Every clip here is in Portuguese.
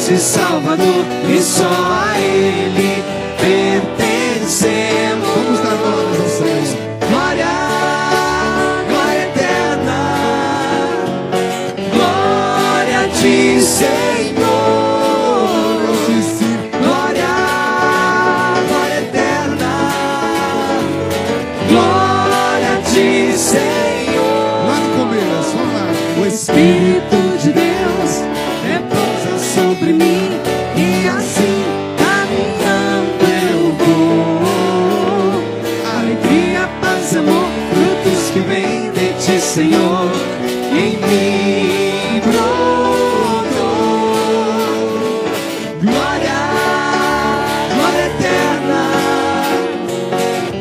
Deus e Salvador, e só a Ele pertencemos. Vamos dar glórias ao Senhor. Glória, glória eterna, glória a Ti, Senhor. Glória, glória eterna, glória a Ti, Senhor. Lá no começo, vamos lá. O Espírito de Deus repousa sobre mim, e assim caminhando eu vou. Alegria, paz, amor, frutos que vêm de Ti, Senhor, em mim brotou. Glória, glória eterna,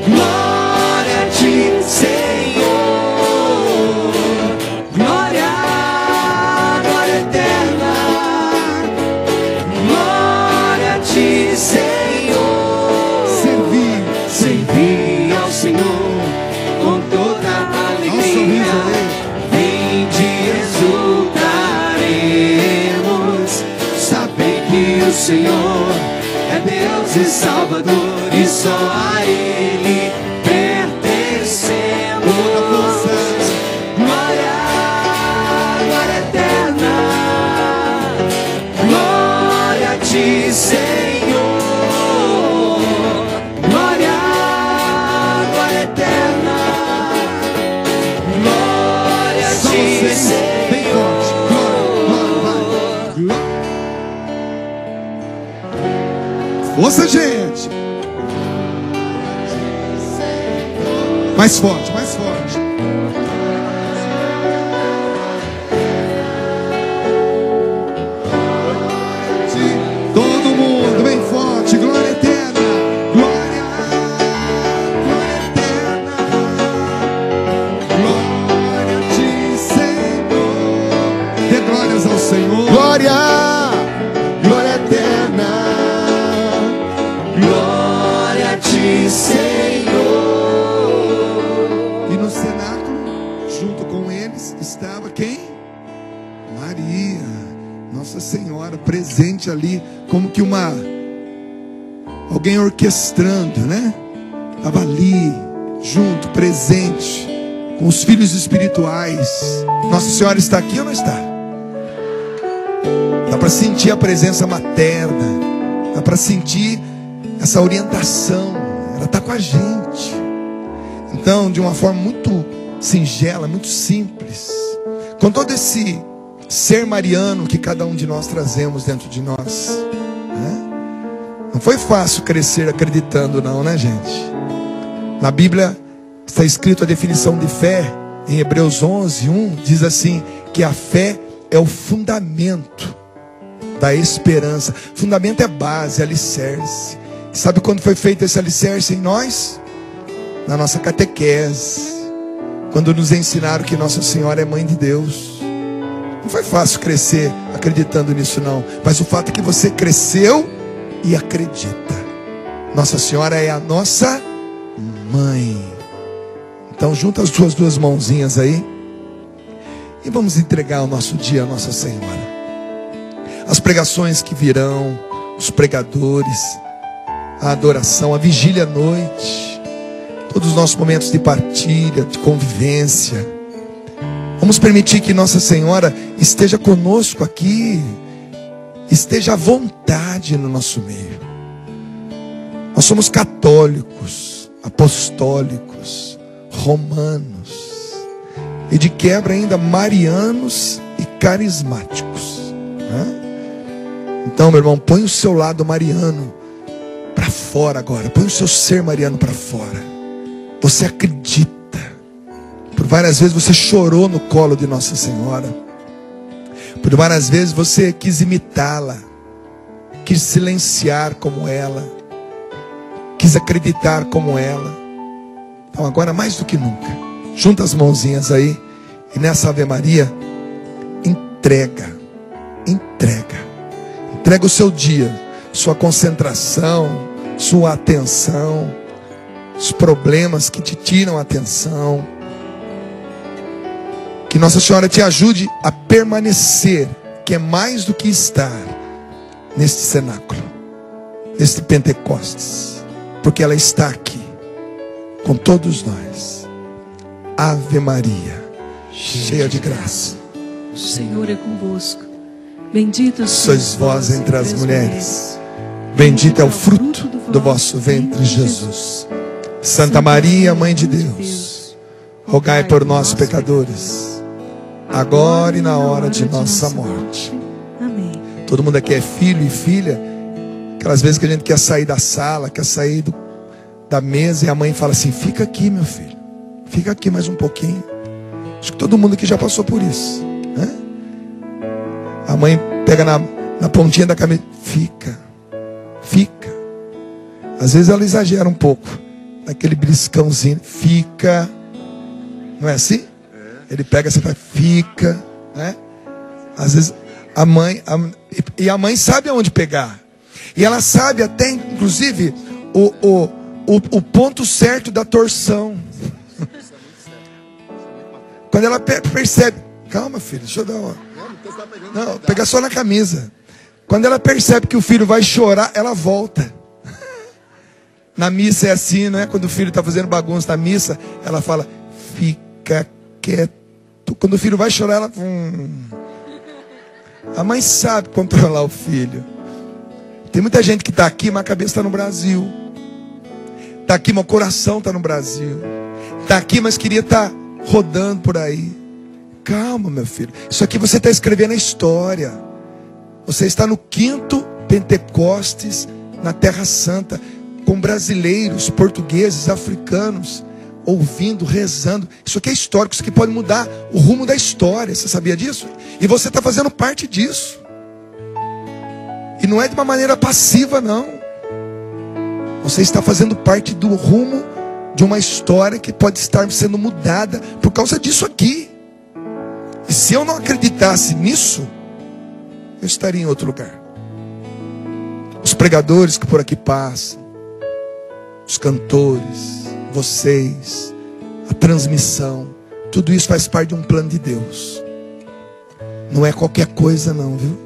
glória a Ti, Senhor. Glória, glória eterna, glória a Ti, Senhor. Servi ao Senhor com toda a alegria. Vinde, exultaremos, saber que o Senhor é Deus e Salvador, e só a Ele pertencemos. Glória, glória eterna, glória a Ti, Senhor. Glória, glória eterna, glória a Ti, Senhor. Bem forte. Glória, vai. Força, gente. Mais forte, mais forte. Todo mundo, bem forte. Glória eterna. Glória, glória eterna. Glória a Ti, Senhor. Dê glórias ao Senhor. Glória, glória eterna. Glória a Ti, Senhor. E no cenáculo, junto com eles, estava quem? Maria, Nossa Senhora, presente ali, como que alguém orquestrando, né? Estava ali, junto, presente, com os filhos espirituais. Nossa Senhora está aqui ou não está? Dá para sentir a presença materna, dá para sentir essa orientação. Ela está com a gente. Então, de uma forma muito singela, muito simples, com todo esse ser mariano que cada um de nós trazemos dentro de nós, né? Não foi fácil crescer acreditando não, né, gente? Na Bíblia está escrito a definição de fé, em Hebreus 11:1, diz assim, que a fé é o fundamento da esperança. Fundamento é base, alicerce. Sabe quando foi feito esse alicerce em nós? Na nossa catequese, quando nos ensinaram que Nossa Senhora é Mãe de Deus. Não foi fácil crescer acreditando nisso não, mas o fato é que você cresceu e acredita. Nossa Senhora é a nossa mãe. Então junta as suas duas mãozinhas aí e vamos entregar o nosso dia a Nossa Senhora. As pregações que virão, os pregadores, a adoração, a vigília à noite, todos os nossos momentos de partilha, de convivência. Vamos permitir que Nossa Senhora esteja conosco aqui, esteja à vontade no nosso meio. Nós somos católicos, apostólicos, romanos e de quebra ainda marianos e carismáticos, né? Então, meu irmão, põe o seu lado mariano para fora agora. Põe o seu ser mariano para fora. Você acredita. Por várias vezes você chorou no colo de Nossa Senhora. Por várias vezes você quis imitá-la, quis silenciar como ela, quis acreditar como ela. Então agora mais do que nunca, junta as mãozinhas aí e nessa Ave Maria entrega o seu dia, sua concentração, sua atenção, os problemas que te tiram a atenção. Que Nossa Senhora te ajude a permanecer, que é mais do que estar, neste cenáculo, neste Pentecostes, porque ela está aqui com todos nós. Ave Maria, cheia de graça, o Senhor é convosco. Bendita sois vós entre as mulheres, bendito é o fruto do vosso ventre, Jesus. Santa Maria, Mãe de Deus, rogai por nós, pecadores, agora e na hora de nossa morte. Amém. Todo mundo aqui é filho e filha. Aquelas vezes que a gente quer sair da sala, quer sair da mesa, e a mãe fala assim: fica aqui, meu filho, fica aqui mais um pouquinho. Acho que todo mundo aqui já passou por isso, né? A mãe pega na pontinha da camisa: fica. Às vezes ela exagera um pouco, naquele briscãozinho: fica. Não é assim? Ele pega assim e fala: fica, né? Às vezes a mãe sabe aonde pegar. E ela sabe até, inclusive, o ponto certo da torção. Quando ela percebe: calma, filho, deixa eu dar uma... Não, pegar só na camisa. Quando ela percebe que o filho vai chorar, ela volta. Na missa é assim, não é? Quando o filho está fazendo bagunça na missa, ela fala: fica quieto. Quando o filho vai chorar, ela... A mãe sabe controlar o filho. Tem muita gente que está aqui, mas a cabeça está no Brasil. Está aqui, mas o coração está no Brasil. Está aqui, mas queria estar rodando por aí. Calma, meu filho. Isso aqui você está escrevendo a história. Você está no 5º Pentecostes, na Terra Santa, com brasileiros, portugueses, africanos, ouvindo, rezando. Isso aqui é histórico. Isso aqui pode mudar o rumo da história. Você sabia disso? E você está fazendo parte disso. E não é de uma maneira passiva, não. Você está fazendo parte do rumo de uma história que pode estar sendo mudada por causa disso aqui. E se eu não acreditasse nisso, eu estaria em outro lugar. Os pregadores que por aqui passam, os cantores, vocês, a transmissão, tudo isso faz parte de um plano de Deus. Não é qualquer coisa não, viu?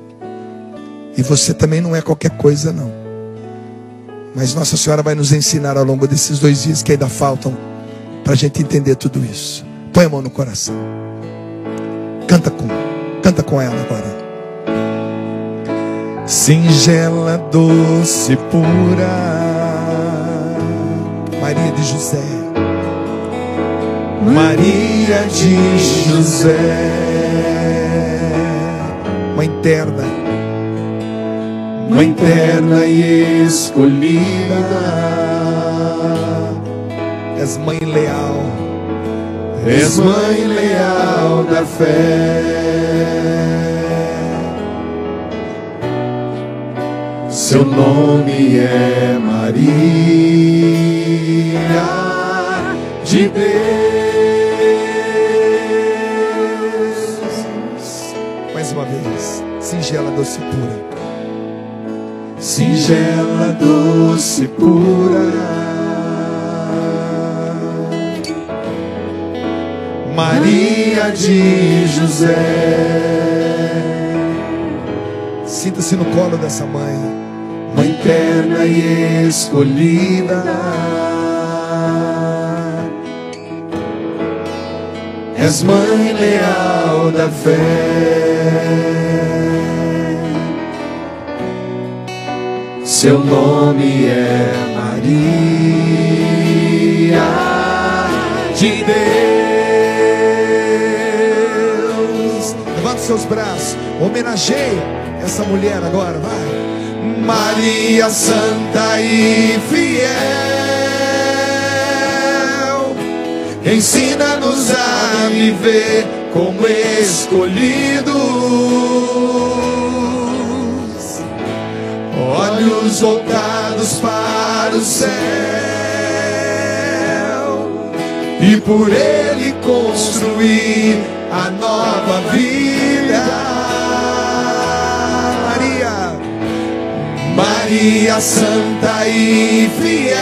E você também não é qualquer coisa não. Mas Nossa Senhora vai nos ensinar ao longo desses 2 dias que ainda faltam, para a gente entender tudo isso. Põe a mão no coração. Canta com ela agora. Singela, doce, pura Maria de José, Maria de José, Mãe terna, Mãe terna e escolhida, és Mãe leal, és Mãe leal da fé. Seu nome é Maria de Deus. Mais uma vez, singela, doce, pura. Singela, doce, pura Maria de José. Sinta-se no colo dessa mãe, Mãe terna e escolhida, és Mãe leal da fé. Seu nome é Maria de Deus. Levanta os seus braços, homenageie essa mulher agora, vai. Maria santa e fiel, ensina-nos a viver como escolhidos, olhos voltados para o céu, e por ele construir a nova vida. Maria santa e fiel,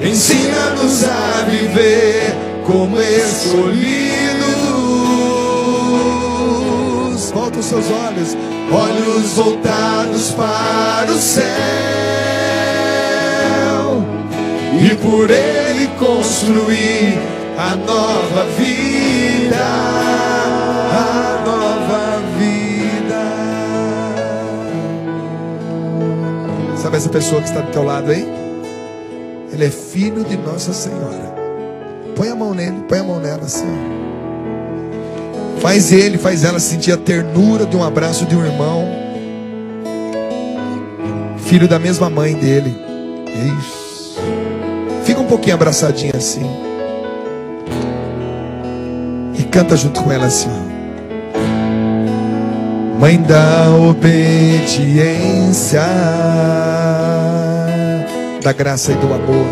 ensina-nos a viver como escolhidos. volta os seus olhos. Olhos voltados para o céu, e por ele construir a nova vida, a nova vida. Sabe essa pessoa que está do teu lado aí? Ele é filho de Nossa Senhora. Põe a mão nele, põe a mão nela assim, ó. Faz ela sentir a ternura de um abraço de um irmão, filho da mesma mãe dele. Isso. Fica um pouquinho abraçadinha assim. E canta junto com ela assim, ó. Mãe da obediência, da graça e do amor,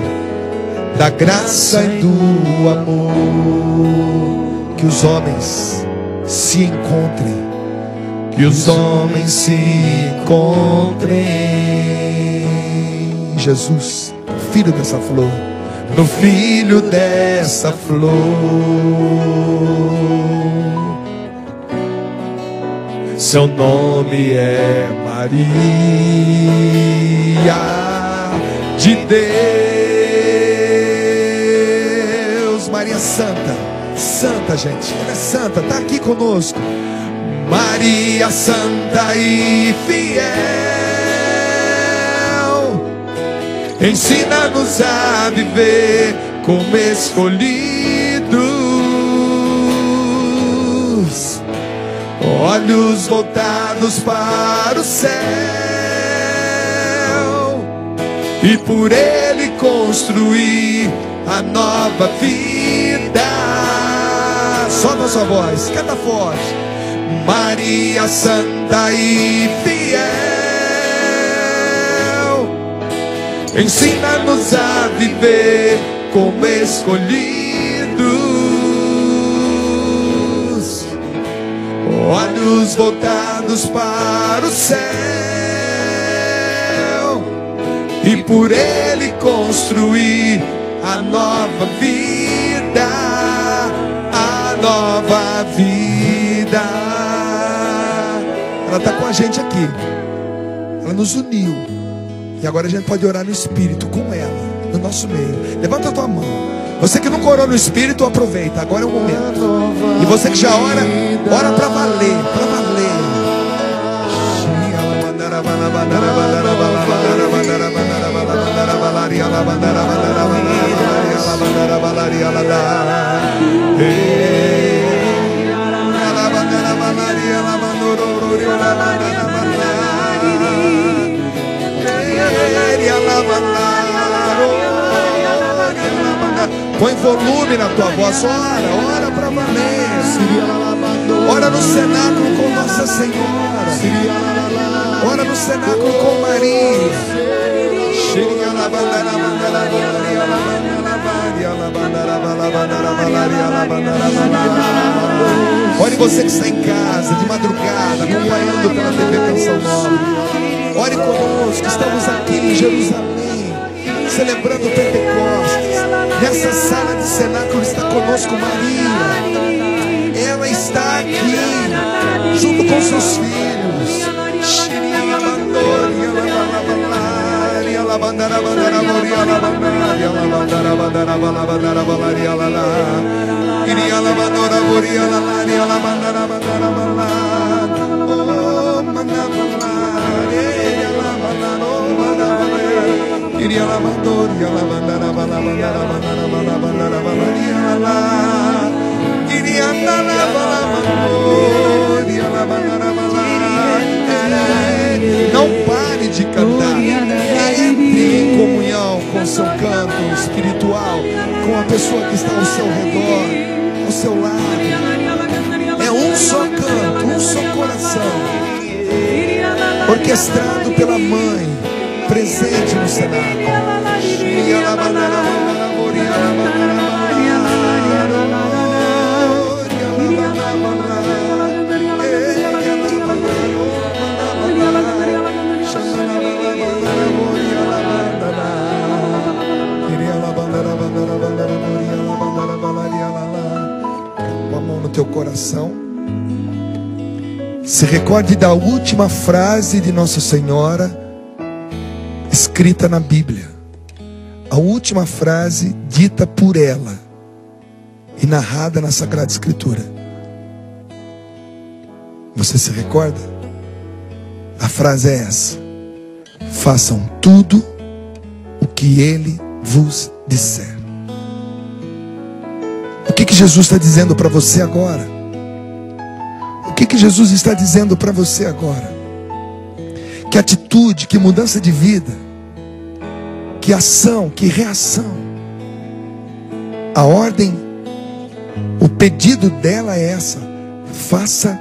da graça e do amor. Que os homens se encontrem, que os homens se encontrem. Jesus, filho dessa flor, no filho dessa flor. Seu nome é Maria de Deus. Maria Santa, Santa, gente, ela é santa, está aqui conosco. Maria Santa e fiel, ensina-nos a viver como escolhidos, olhos voltados para o céu, e por ele construir a nova vida. Só na sua voz, canta forte. Maria Santa e fiel, ensina-nos a viver como escolhidos, olhos voltados para o céu, e por ele construir a nova vida, a nova vida. Ela está com a gente aqui, ela nos uniu, e agora a gente pode orar no Espírito com ela, no nosso meio. Levanta a tua mão. Você que nunca orou no Espírito, aproveita, agora é o momento. E você que já ora, ora para valer, para valer. Põe volume na tua voz, ora para valer. Ora no cenáculo com Nossa Senhora, ora no cenáculo com Maria. Ore você que está em casa, de madrugada, acompanhando pela TV Canção Nova. Ore conosco, estamos aqui em Jerusalém, celebrando o Pentecostes. Nessa sala de cenáculo está conosco Maria. Ela está aqui, junto com seus filhos. Não pare de cantar. Entre em comunhão com o seu canto espiritual, com a pessoa que está ao seu redor, ao seu lado. É um só canto, um só coração, orquestrado pela mãe, presente no cenáculo. Com a mão no teu coração, se recorde da última frase de Nossa Senhora escrita na Bíblia. A última frase dita por ela e narrada na Sagrada Escritura. Você se recorda? A frase é essa: façam tudo o que Ele vos disser. O que Jesus está dizendo para você agora? O que Jesus está dizendo para você agora? Que atitude, que mudança de vida, que ação, que reação. A ordem, o pedido dela é essa: faça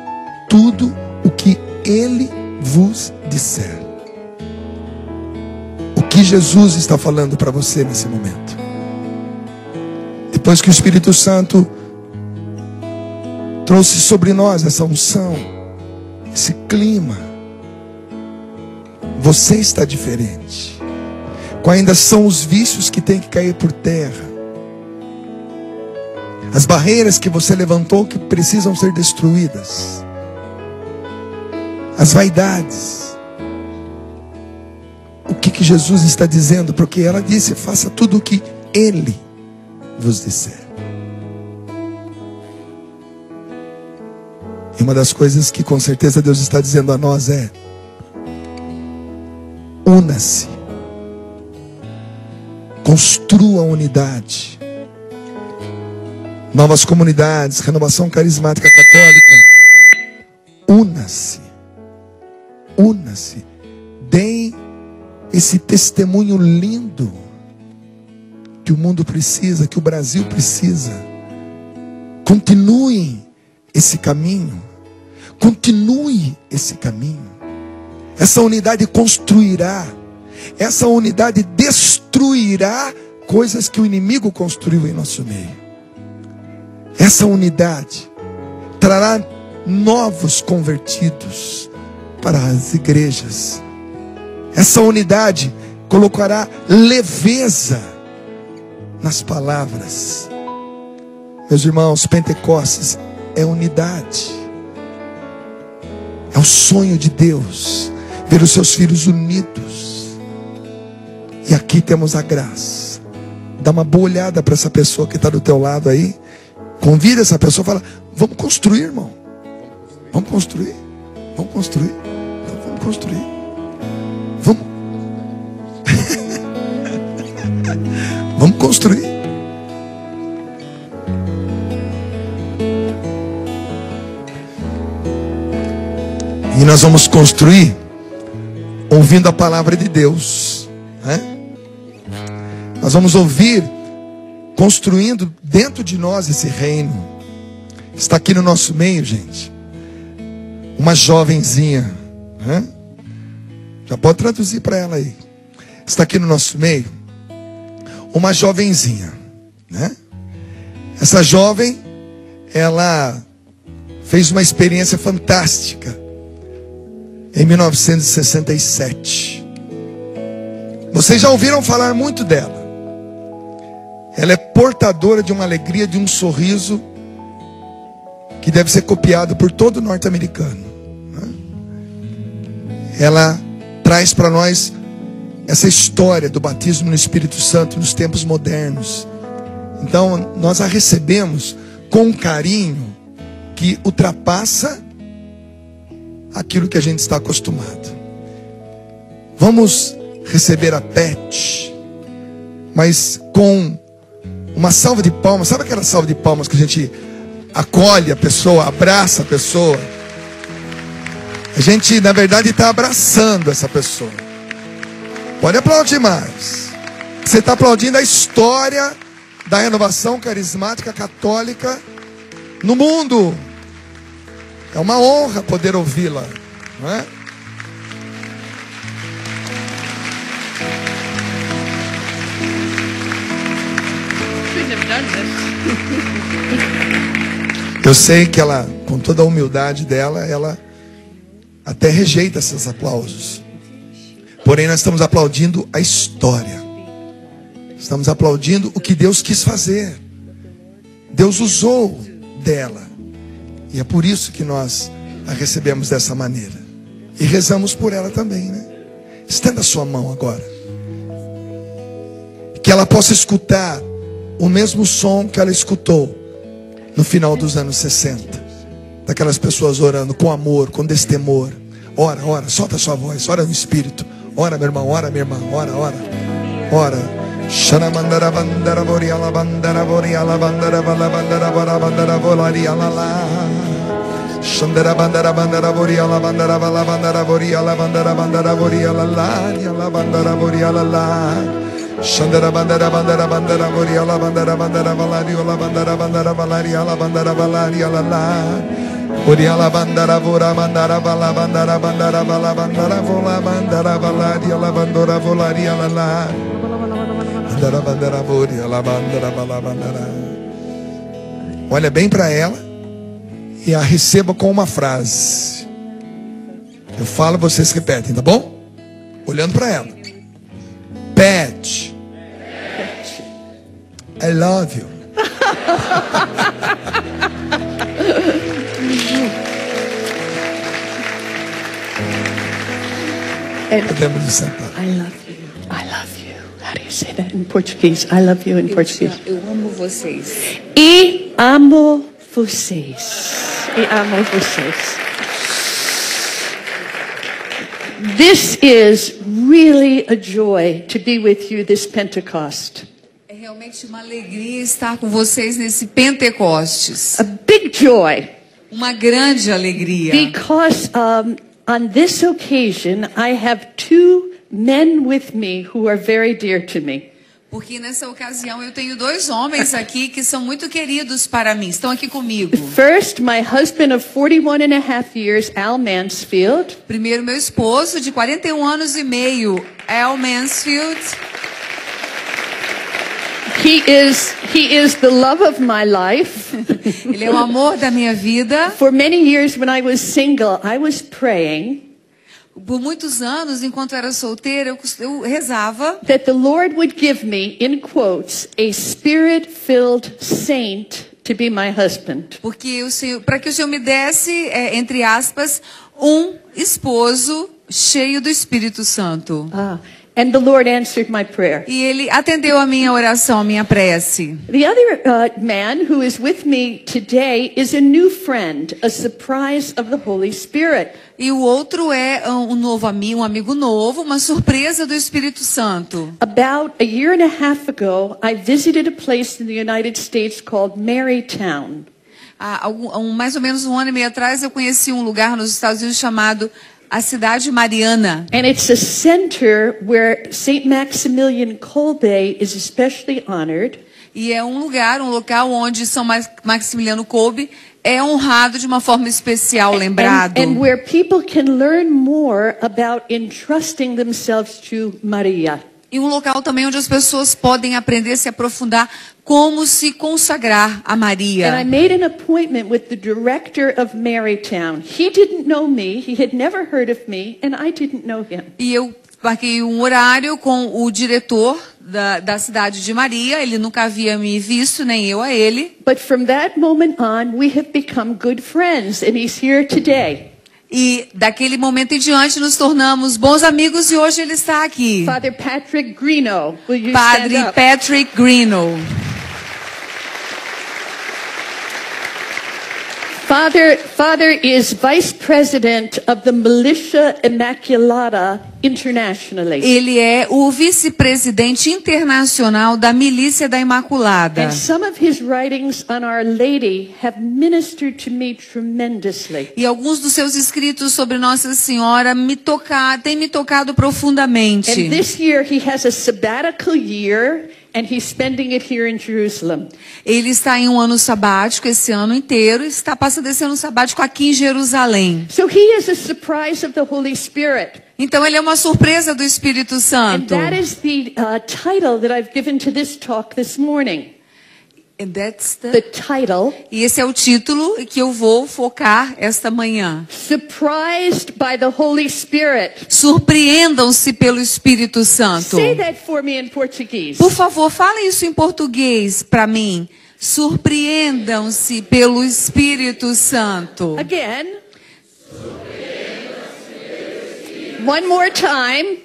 tudo o que Ele vos disser. O que Jesus está falando para você nesse momento? Depois que o Espírito Santo trouxe sobre nós essa unção, esse clima, você está diferente. Quais ainda são os vícios que tem que cair por terra? As barreiras que você levantou que precisam ser destruídas. As vaidades. O que Jesus está dizendo? Porque ela disse: faça tudo o que Ele vos disser. E uma das coisas que com certeza Deus está dizendo a nós é: una-se. Construa unidade. Novas comunidades, renovação carismática católica. Una-se. Una-se. Deem esse testemunho lindo que o mundo precisa, que o Brasil precisa. Continuem esse caminho. Continue esse caminho. Essa unidade construirá. Essa unidade destruirá coisas que o inimigo construiu em nosso meio. Essa unidade trará novos convertidos para as igrejas. Essa unidade colocará leveza nas palavras. Meus irmãos, Pentecostes é unidade. É o sonho de Deus ver os seus filhos unidos. E aqui temos a graça. Dá uma boa olhada para essa pessoa que está do teu lado aí. Convida essa pessoa e fala: vamos construir, irmão. Vamos construir. Vamos construir. Então, vamos construir. Vamos. Vamos construir. E nós vamos construir ouvindo a palavra de Deus, né? Nós vamos ouvir, construindo dentro de nós esse reino. Está aqui no nosso meio, gente, uma jovenzinha, né? Já pode traduzir para ela aí. Está aqui no nosso meio uma jovenzinha, né? Essa jovem, ela fez uma experiência fantástica em 1967. Vocês já ouviram falar muito dela. Ela é portadora de uma alegria, de um sorriso que deve ser copiado por todo norte-americano, né? Ela traz para nós essa história do batismo no Espírito Santo nos tempos modernos. Então nós a recebemos com um carinho que ultrapassa aquilo que a gente está acostumado. Vamos receber a Pet, mas com uma salva de palmas. Sabe aquela salva de palmas que a gente acolhe a pessoa, abraça a pessoa? A gente, na verdade, está abraçando essa pessoa. Pode aplaudir mais. Você está aplaudindo a história da renovação carismática católica no mundo. É uma honra poder ouvi-la, não é? Eu sei que ela, com toda a humildade dela, ela até rejeita esses aplausos. Porém, nós estamos aplaudindo a história. Estamos aplaudindo o que Deus quis fazer. Deus usou dela. E é por isso que nós a recebemos dessa maneira. E rezamos por ela também, né? Estenda a sua mão agora. Que ela possa escutar o mesmo som que ela escutou no final dos anos 60. Daquelas pessoas orando com amor, com destemor. Ora, ora, solta a sua voz, ora no Espírito. Ora, meu irmão, ora, minha irmã, ora, ora. Ora. Xanamandara bandara boriala bandara boriala bandara bala bandara bora bandara volaria la la. Xandara bandara bandara boriala bandara bala bandara boriala bandara bandara boriala la la bandara boriala la. Xandara bandara bandara bandara boriala bandara bandara valaria la bandara bandara valaria la bandara valaria la la. Boriala bandara vora bandara bala bandara bandara bala bandara vola bandara valaria la bandora volaria la la. Olha bem para ela e a receba com uma frase. Eu falo, vocês repetem, tá bom? Olhando para ela. Pat, I love you. Podemos sentar. I love you. I love you. How do you say that in Portuguese? I love you in Portuguese. Eu amo vocês. E amo vocês. E amo vocês. This is really a joy to be with you this Pentecost. É realmente uma alegria estar com vocês nesse Pentecostes. A big joy. Uma grande alegria. Because on this occasion I have two men with me who are very dear to me. Porque nessa ocasião eu tenho dois homens aqui que são muito queridos para mim. Estão aqui comigo. First, my husband of 41 and a half years, Al Mansfield. Primeiro, meu esposo de 41 anos e meio, Al Mansfield. He is the love of my life. Ele é o amor da minha vida. For many years when I was single, I was praying por muitos anos, enquanto eu era solteira, eu rezava that the Lord would give me, in quotes, a spirit-filled saint to be my husband. Porque para que o Senhor me desse, entre aspas, um esposo cheio do Espírito Santo. And the Lord answered my prayer. E Ele atendeu a minha oração, a minha prece. The other man who is with me today is a new friend, a surprise of the Holy Spirit. E o outro é um novo amigo, um amigo novo, uma surpresa do Espírito Santo. About a year and a half ago, I visited a place in the United States called Marytown. Mais ou menos um ano e meio atrás, eu conheci um lugar nos Estados Unidos chamado a cidade Mariana. And it's a center where Saint Maximilian Kolbe is especially honored. E é um local onde São Maximiliano Kolbe é honrado de uma forma especial, lembrado. And where people can learn more about entrusting themselves to Maria. E um local também onde as pessoas podem aprender a se aprofundar como se consagrar a Maria. And I made an appointment with the director of Marytown. He didn't know me, he had never heard of me, and I didn't know him. E eu marquei um horário com o diretor da cidade de Maria. Ele nunca havia me visto, nem eu a ele. But from that moment on, we have become good friends, and he's here today. E daquele momento em diante nos tornamos bons amigos e hoje ele está aqui. Father Patrick Greeno, will you Padre stand up? Patrick Greeno. Father is Vice President of the Militia Immaculata internationally. Ele é o vice-presidente internacional da Milícia da Imaculada. And some of his writings on Our Lady have ministered to me tremendously. E alguns dos seus escritos sobre Nossa Senhora têm me tocado profundamente. And this year he has a sabbatical year. And he's spending it here in Jerusalem. Ele está em um ano sabático esse ano inteiro e está passando esse ano sabático aqui em Jerusalém. So he is a surprise of the Holy Spirit. Então ele é uma surpresa do Espírito Santo. And that is the title that I've given to this talk this morning. And that's the title. E esse é o título que eu vou focar esta manhã. Surprised by the Holy Spirit. Surpreendam-se pelo Espírito Santo. Say that for me in Portuguese. Por favor, fale isso em português para mim. Surpreendam-se pelo Espírito Santo. Again. One more time.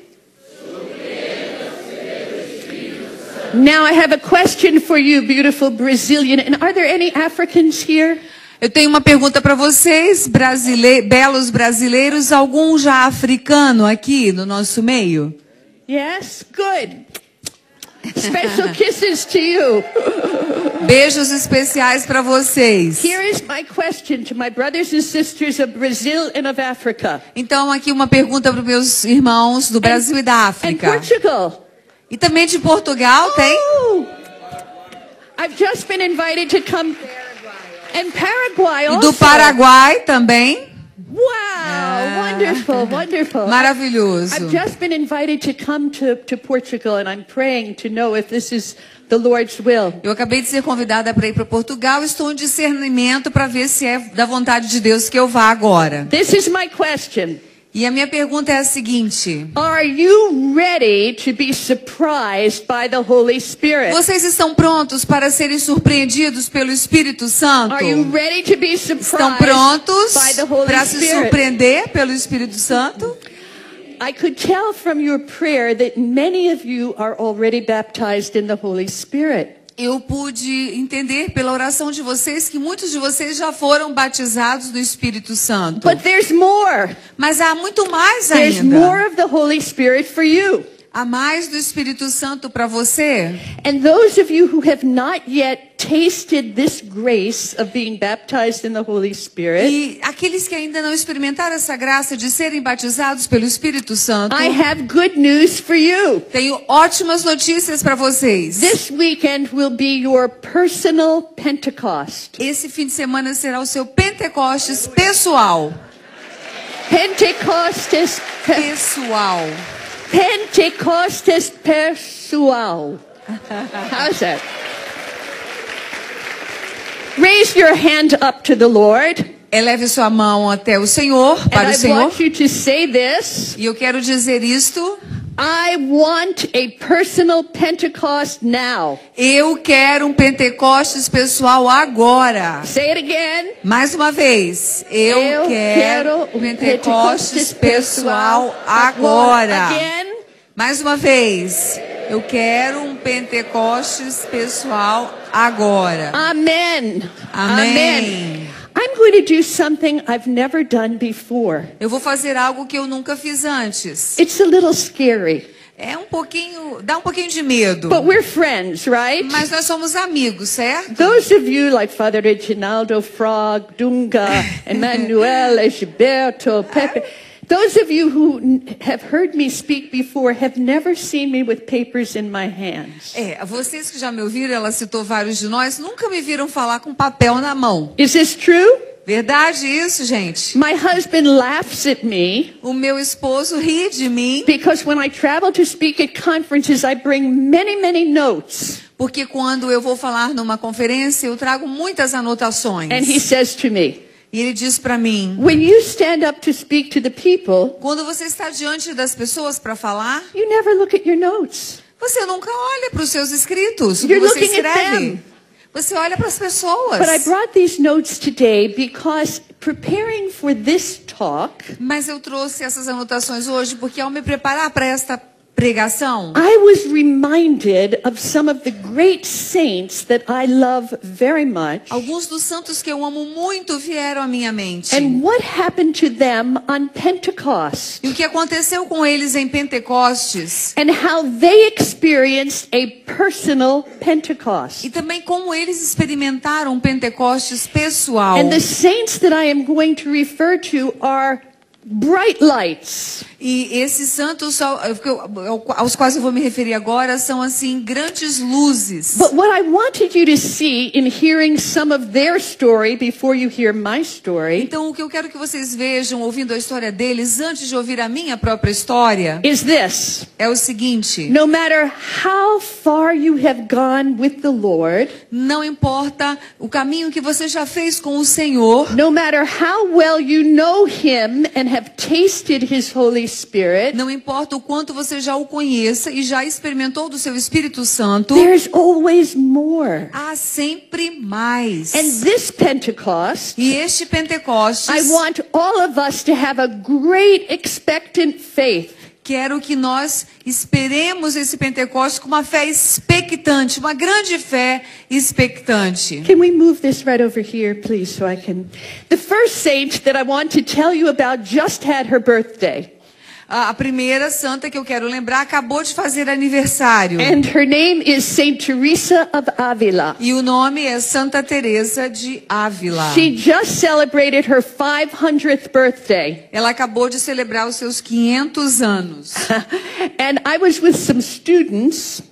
Now I have a question for you, beautiful Brazilian. And are there any Africans here? Eu tenho uma pergunta para vocês, belos brasileiros, algum já africano aqui no nosso meio? Yes? Good. Special kisses to you. Beijos especiais para vocês. Here is my question to my brothers and sisters of Brazil and of Africa. Então aqui uma pergunta para os meus irmãos do Brasil e da And África. Portugal. E também de Portugal, tem? Oh, I've just been invited to come. And Paraguay E also. do Paraguai também. Wow, wonderful, wonderful. Maravilhoso. I've just been invited to come to Portugal, and I'm praying to know if this is the Lord's will. Eu acabei de ser convidada para ir para Portugal. Estou em discernimento para ver se é da vontade de Deus que eu vá agora. This is my question. E a minha pergunta é a seguinte: Are you ready to be surprised by the Holy Spirit? vocês estão prontos para serem surpreendidos pelo Espírito Santo? Are you ready to be Estão surprised prontos by the Holy para se Spirit? surpreender pelo Espírito Santo? I could tell from your prayer that many of you are already baptized in the Holy Spirit. Eu pude entender pela oração de vocês que muitos de vocês já foram batizados no Espírito Santo. But there's more. Mas há muito mais There's ainda. more of the Holy Spirit for you. Há mais do Espírito Santo para você. And those of you who have not yet tasted this grace of being baptized in the Holy Spirit, E aqueles que ainda não experimentaram essa graça de serem batizados pelo Espírito Santo, I have good news for you. tenho ótimas notícias para vocês. This weekend will be your personal Pentecost. Esse fim de semana será o seu Pentecostes pessoal. Pentecostes, Pessoal. Pentecostes pessoal. How's that? Raise your hand up to the Lord. Eleve sua mão até o Senhor, And para o I Senhor. want you to say this. E eu quero dizer isto. I want a personal Pentecost now. Eu quero um Pentecostes pessoal agora. Say it again. Mais uma vez. Eu quero um Pentecostes pessoal agora. Again. Mais uma vez. Eu quero um Pentecostes pessoal agora. Amen. Amém. I'm going to do something I've never done before. Eu vou fazer algo que eu nunca fiz antes. It's a little scary, É um pouquinho, dá um pouquinho de medo. but we're friends, right? Mas nós somos amigos, certo? Those of you like Father Reginaldo, Frog, Dunga, Emmanuel, Gilberto, Pepe, those of you who have heard me speak before have never seen me with papers in my hands. Vocês que já me ouviram, ela citou vários de nós, nunca me viram falar com papel na mão. Is this true? Verdade isso, gente? My husband laughs at me O meu esposo ri de mim, because when I travel to speak at conferences, I bring many, many notes. porque quando eu vou falar numa conferência, eu trago muitas anotações. And he says to me, E ele diz para mim, when you stand up to speak to the people, quando você está diante das pessoas para falar, you never look at your notes. você nunca olha para os seus escritos, o que You're você looking at escreve. them. Você olha para as pessoas. But I brought these notes today because preparing for this talk, Mas eu trouxe essas anotações hoje porque ao me preparar para esta pregação, I was reminded of some of the great saints that I love very much alguns dos santos que eu amo muito vieram à minha mente. and what happened to them on Pentecost E o que aconteceu com eles em Pentecostes. and how they experienced a personal Pentecost. E também como eles experimentaram um Pentecostes pessoal. And the saints that I am going to refer to are bright lights. E esses santos aos quais eu vou me referir agora são assim grandes luzes. But what I wanted you to see in hearing some of their story before you hear my story Então o que eu quero que vocês vejam ouvindo a história deles antes de ouvir a minha própria história is this. é o seguinte: No matter how far you have gone with the Lord, não importa o caminho que você já fez com o Senhor, no matter how well you know Him and have tasted His Holy Spirit, não importa o quanto você já o conheça e já experimentou do seu Espírito Santo, there's always more. há sempre mais. And this Pentecost, E este Pentecostes, I want all of us to have a great expectant faith. quero que nós esperemos esse Pentecostes com uma fé expectante, uma grande fé expectante. Can we move this right over here, please, so I can... The first saint that I want to tell you about just had her birthday. A primeira santa que eu quero lembrar acabou de fazer aniversário. And her name is Saint Teresa of Avila. E o nome é Santa Teresa de Ávila. She just celebrated her 500th birthday. Ela acabou de celebrar os seus 500 anos. And I was with some students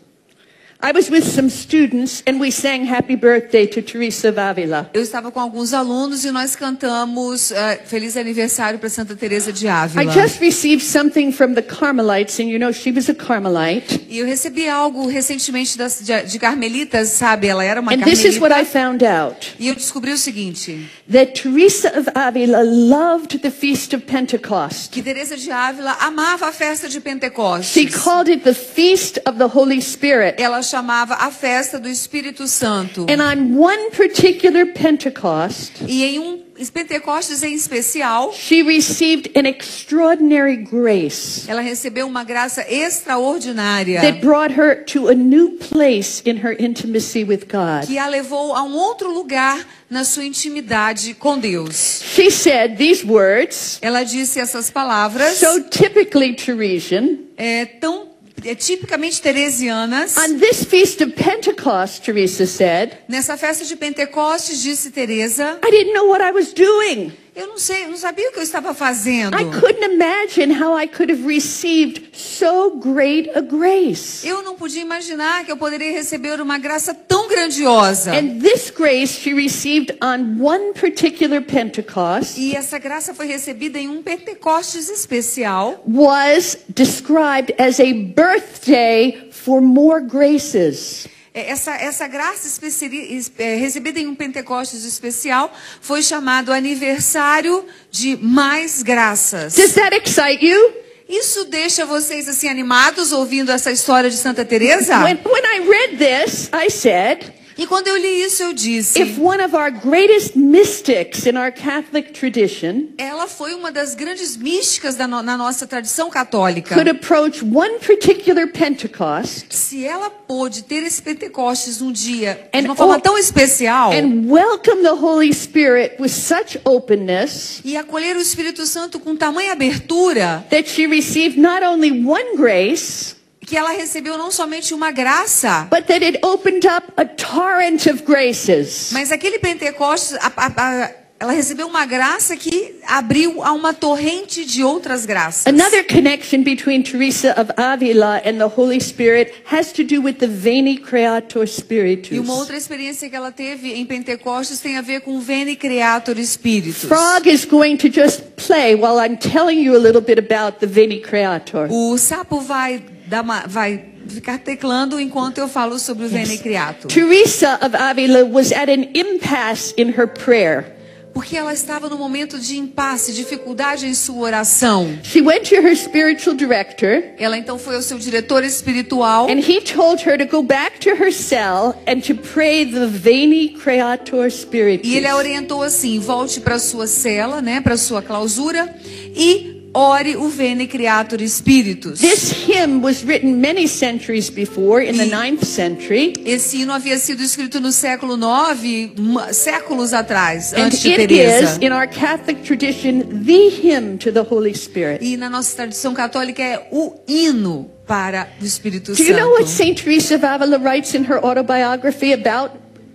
and we sang Happy Birthday to Teresa of Avila. Eu estava com alguns alunos e nós cantamos Feliz Aniversário para Santa Teresa de I Ávila. just received something from the Carmelites, and you know she was a Carmelite. E eu recebi algo recentemente de Carmelitas, sabe? Ela era uma And this is what I Carmelita. found out. E eu descobri o seguinte, That Teresa of Avila loved the Feast of Pentecost. que Teresa de Ávila amava a festa de She Pentecostes. called it the Feast of the Holy Spirit. Ela chamava a festa do Espírito Santo. And on one particular Pentecost, E em Pentecostes em especial, she received an extraordinary grace ela recebeu uma graça extraordinária that brought her to a new place in her intimacy with God. que a levou a um outro lugar na sua intimidade com Deus. She said these words, Ela disse essas palavras, so typically Teresian. tipicamente teresianas. On this Feast of Pentecost, Teresa said, Nessa festa de Pentecostes, disse Teresa, I didn't know what I was doing. eu não sabia o que eu estava fazendo. I couldn't imagine how I could have received so great a grace. Eu não podia imaginar que eu poderia receber uma graça tão grandiosa. And this grace she received on one particular Pentecost E essa graça foi recebida em um Pentecostes especial. was described as a birthday for more graces. Essa graça recebida em um Pentecostes especial foi chamado aniversário de mais graças. Does that excite you? Isso deixa vocês assim animados ouvindo essa história de Santa Teresa? When I read this, I said, E quando eu li isso, eu disse, if one of our greatest mystics in our Catholic tradition ela foi uma das grandes místicas na nossa tradição católica. could approach one particular Pentecost Se ela pôde ter esse Pentecostes um dia And de uma forma all- tão especial and welcome the Holy Spirit with such openness e acolher o Espírito Santo com tamanha abertura, that she received not only one grace, que ela recebeu não somente uma graça, but that it opened up a torrent of graces. mas aquele Pentecostes, ela recebeu uma graça que abriu a uma torrente de outras graças. Another connection between Teresa of Avila and the Holy Spirit has to do with the Veni Creator E uma Spiritus. outra experiência que ela teve em Pentecostes tem a ver com Veni Creator Spiritus. Frog is going to just play while I'm telling you a little bit about the Veni Creator. O sapo vai ficar teclando enquanto eu falo sobre o Veni Creator. Teresa of Avila was at an impasse in her prayer. Porque ela estava num momento de impasse, dificuldade em sua oração. She went to her spiritual director, Ela então foi ao seu diretor espiritual and he told her to go back to her cell and to pray the Veni Creator Spiritus. e ele a orientou assim: volte para sua cela, né, para sua clausura e ore o Veni Creator Spiritus. This hymn was written many centuries before, in the 9th century, Esse hino havia sido escrito no século IX, séculos atrás, and antes de it Teresa. is, in our Catholic tradition, the hymn to the Holy Spirit. E na nossa tradição católica é o hino para o Espírito Do you know what Santo. Saint Teresa of Avila writes in her autobiography about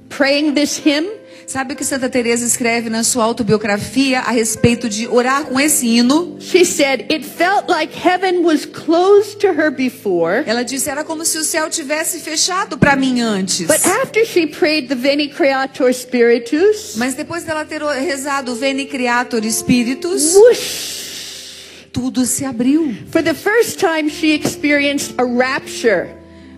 praying this hymn? Sabe o que Santa Teresa escreve na sua autobiografia a respeito de orar com esse hino? She said, it felt like heaven was closed to her before, Ela disse, era como se o céu tivesse fechado para mim antes. but after she prayed the Veni Creator Spiritus, Mas depois dela ter rezado o Veni Creator Spiritus, whoosh, tudo se abriu. for the first time she experienced a rapture.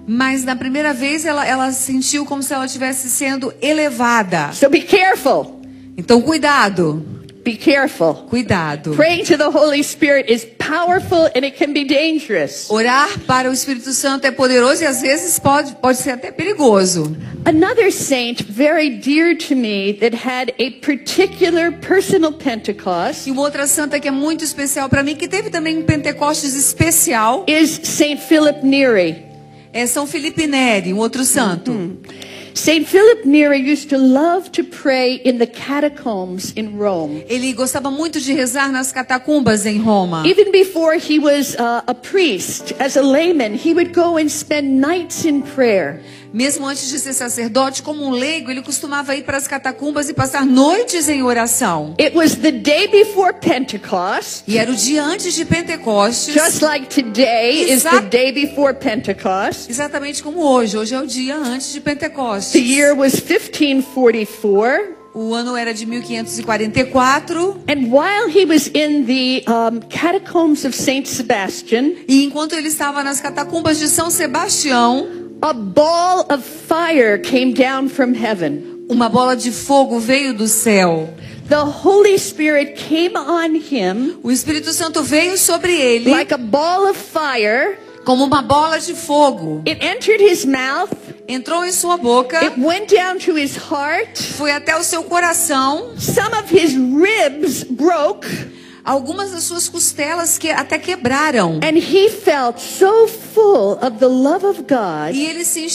Mas na primeira vez ela sentiu como se ela estivesse sendo elevada. So be careful. Então cuidado. Be careful. Cuidado. Praying to the Holy Spirit is powerful and it can be dangerous. Orar para o Espírito Santo é poderoso e às vezes pode ser até perigoso. Another saint very dear to me that had a particular personal Pentecost E uma outra santa que é muito especial para mim, que teve também um Pentecostes especial, is Saint Philip Neri. é São Felipe Neri, um outro santo. Saint Philip Neri used to love to pray in the catacombs in Rome. Ele gostava muito de rezar nas catacumbas em Roma. Even before he was a priest, as a layman, he would go and spend nights in prayer. Mesmo antes de ser sacerdote, como um leigo, ele costumava ir para as catacumbas e passar noites em oração. It was the day before Pentecost, E era o dia antes de Pentecostes, just like today is the Exact- day before Pentecost. exatamente como hoje. Hoje é o dia antes de The Pentecostes. year was 1544. O ano era de 1544. And while he was in the catacombs of Saint Sebastian, E enquanto ele estava nas catacumbas de São Sebastião, a ball of fire came down from heaven. uma bola de fogo veio do céu. The Holy Spirit came on him O Espírito Santo veio sobre ele like a ball of fire. como uma bola de fogo. It entered his mouth. Entrou em sua boca, It went down to his heart. foi até o seu coração. Some of his ribs broke. Algumas das suas costelas até quebraram. And he felt so full of the love of God E ele se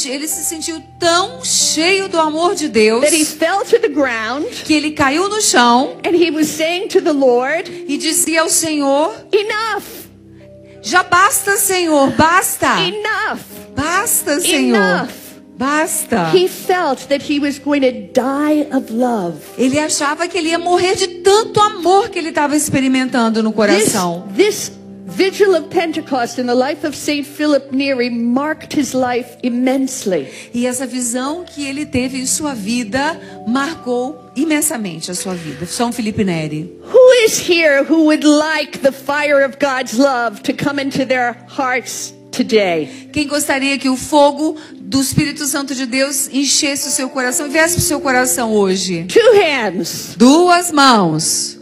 sentiu tão cheio do amor de Deus that he fell to the ground que ele caiu no chão and he was saying to the Lord, e dizia ao Senhor: enough, já basta, Senhor, basta. enough. Basta, Senhor. Enough. Basta. He felt that he was going to die of love. Ele achava que ele ia morrer de tanto amor que ele estava experimentando no coração. This vigil of Pentecost in the life of Saint Philip Neri marked his life immensely. E essa visão que ele teve em sua vida marcou imensamente a sua vida. São Felipe Neri. Who is here who would like the fire of God's love to come into their hearts today? Quem gostaria que o fogo do Espírito Santo de Deus enchesse o seu coração e viesse para o seu coração hoje? Two hands. Duas mãos.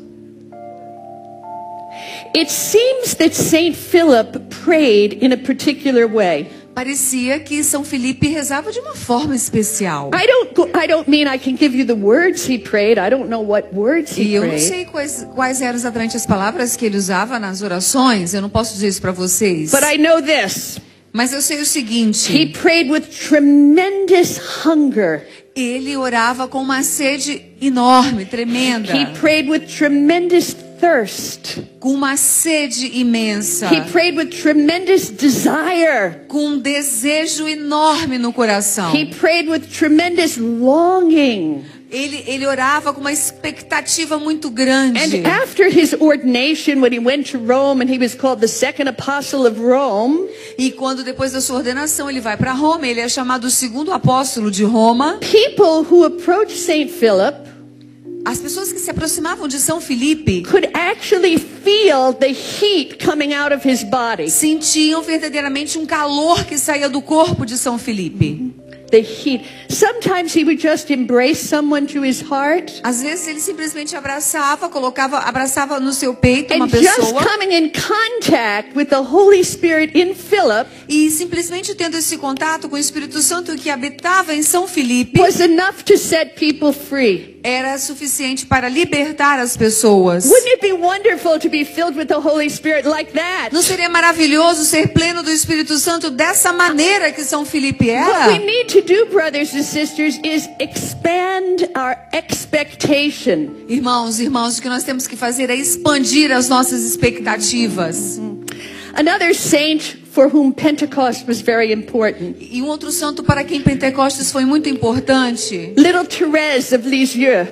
It seems that Saint Philip prayed in a particular way. Parecia que São Felipe rezava de uma forma especial. I don't mean I can give you the words he prayed. I don't know what words E he eu não prayed. sei quais eram exatamente as palavras que ele usava nas orações. Eu não posso dizer isso para vocês. But I know this. Mas eu sei o seguinte. He prayed with tremendous hunger. Ele orava com uma sede enorme, tremenda. He prayed with tremendous thirst. Com uma sede imensa. He prayed with tremendous desire. Com um desejo enorme no coração. He prayed with tremendous longing. Ele orava com uma expectativa muito grande. And after his ordination, when he went to Rome and he was called the second apostle of Rome, E quando depois da sua ordenação ele vai para Roma, ele é chamado o segundo apóstolo de Roma. people who approached Saint Philip As pessoas que se aproximavam de São Felipe could actually feel the heat coming out of his body. sentiam verdadeiramente um calor que saía do corpo de São Felipe. The heat. Sometimes he would just embrace someone to his heart. Às vezes ele simplesmente abraçava no seu peito uma And just pessoa coming in contact with the Holy Spirit in Philip e simplesmente tendo esse contato com o Espírito Santo que habitava em São Felipe was enough to set people free. era suficiente para libertar as pessoas. Wouldn't it be wonderful to be filled with the Holy Spirit like that? Não seria maravilhoso ser pleno do Espírito Santo dessa maneira que São Felipe What era? we need to do, brothers and sisters, is expand our expectation. Irmãos, o que nós temos que fazer é expandir as nossas expectativas. Another saint for whom Pentecost was very important, E um outro santo para quem Pentecostes foi muito importante, Little Therese of Lisieux,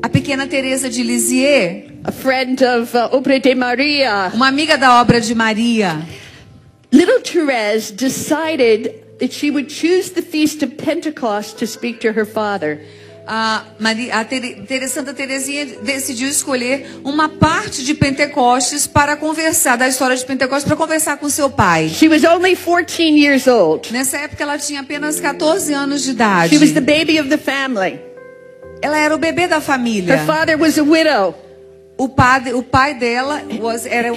a pequena Teresa de Lisieux, a friend of Obra de Maria. uma amiga da obra de Maria. Little Therese decided that she would choose the feast of Pentecost to speak to her father. Santa Teresinha decidiu escolher uma parte de Pentecostes para conversar, da história de Pentecostes, para conversar com seu pai. She was only 14 years old. Nessa época ela tinha apenas 14 anos de idade. She was the baby of the family. Ela era o bebê da família. Her father was a widow. o pai dela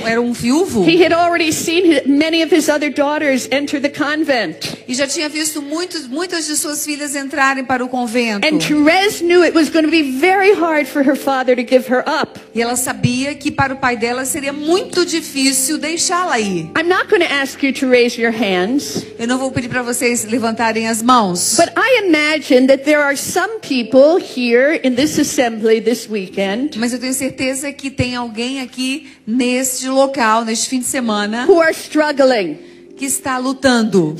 era um viúvo. He had already seen many of his other daughters enter the convent. E já tinha visto muitas de suas filhas entrarem para o convento. And Therese knew it was going to be very hard for her father to give her up. E ela sabia que para o pai dela seria muito difícil deixá-la ir. I'm not going to ask you to raise your hands. Eu não vou pedir para vocês levantarem as mãos. But I imagine that there are some people here in this assembly this weekend Mas eu tenho certeza que tem alguém aqui neste local, neste fim de semana, who are struggling que está lutando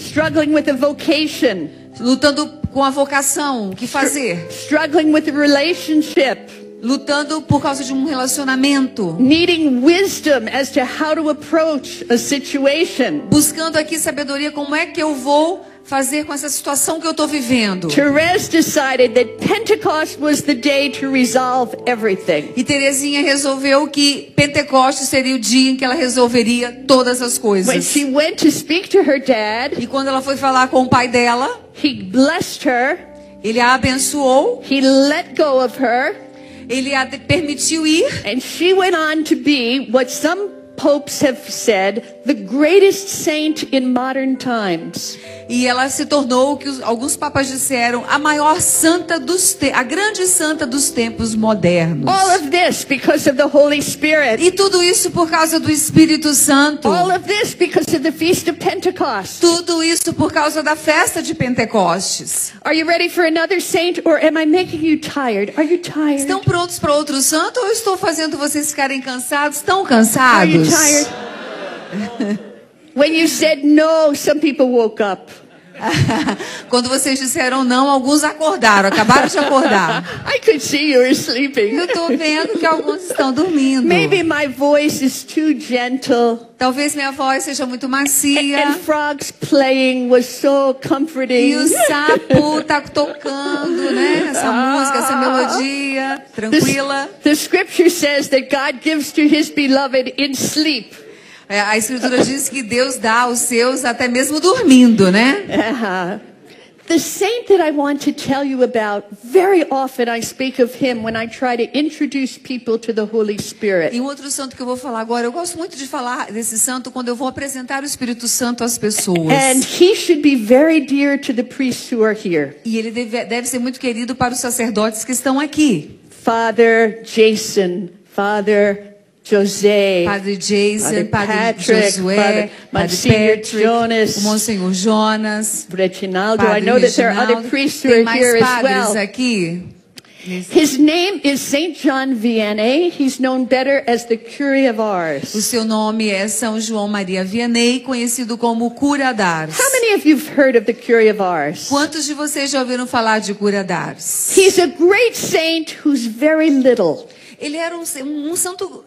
with a vocation, lutando com a vocação, o que fazer, struggling with a relationship, lutando por causa de um relacionamento, needing wisdom as to how to approach a situation. buscando aqui sabedoria, como é que eu vou fazer com essa situação que eu estou vivendo. Therese decided that Pentecost was the day to resolve everything. E Terezinha resolveu que Pentecostes seria o dia em que ela resolveria todas as When coisas. she went to speak to her dad, E quando ela foi falar com o pai dela, he blessed her, ele a abençoou, he let go of her, ele a permitiu ir. and she went on to be what some popes have said, the greatest saint in modern times. E ela se tornou o que alguns papas disseram, a maior santa a grande santa dos tempos modernos. All of this because of the Holy Spirit. E tudo isso por causa do Espírito Santo. All of this because of the Feast of Pentecost. Tudo isso por causa da festa de Pentecostes. Are you ready for another saint, or am I making you tired? Are you tired? Estão prontos para outro santo ou estou fazendo vocês ficarem cansados? Estão Are you cansados? tired? When you said no, some people woke up. Quando vocês disseram não, alguns acordaram, acabaram de acordar. I could see you were sleeping. Eu estou vendo que alguns estão dormindo. Maybe my voice is too gentle. Talvez minha voz seja muito macia. And frogs playing was so comforting. E o sapo tá tocando, né? Essa música, essa melodia, tranquila. The scripture says that God gives to his beloved in sleep. A escritura diz que Deus dá aos seus até mesmo dormindo, né? The saint that I want to tell you about, very often I speak of him when I try to introduce people to the Holy Spirit. E um outro santo que eu vou falar agora, eu gosto muito de falar desse santo quando eu vou apresentar o Espírito Santo às pessoas. And he should be very dear to the priests who are here. E ele deve ser muito querido para os sacerdotes que estão aqui. Father Jason, Father José, Padre Jason, Padre Patrick, Josué, Padre Monsignor Patrick, Jonas, o Monsenhor Jonas, Reginaldo. Padre I know that there are Reginaldo. other priests who Tem are mais here as padres well. aqui. His name is Saint John Vianney. He's known better as the Curé of O Ars. seu nome é São João Maria Vianney, conhecido como Cura d'Ars. How many of you have heard of the Curé of Ars? Quantos de vocês já ouviram falar de Cura d'Ars? He's a great saint who's very little. Ele era um santo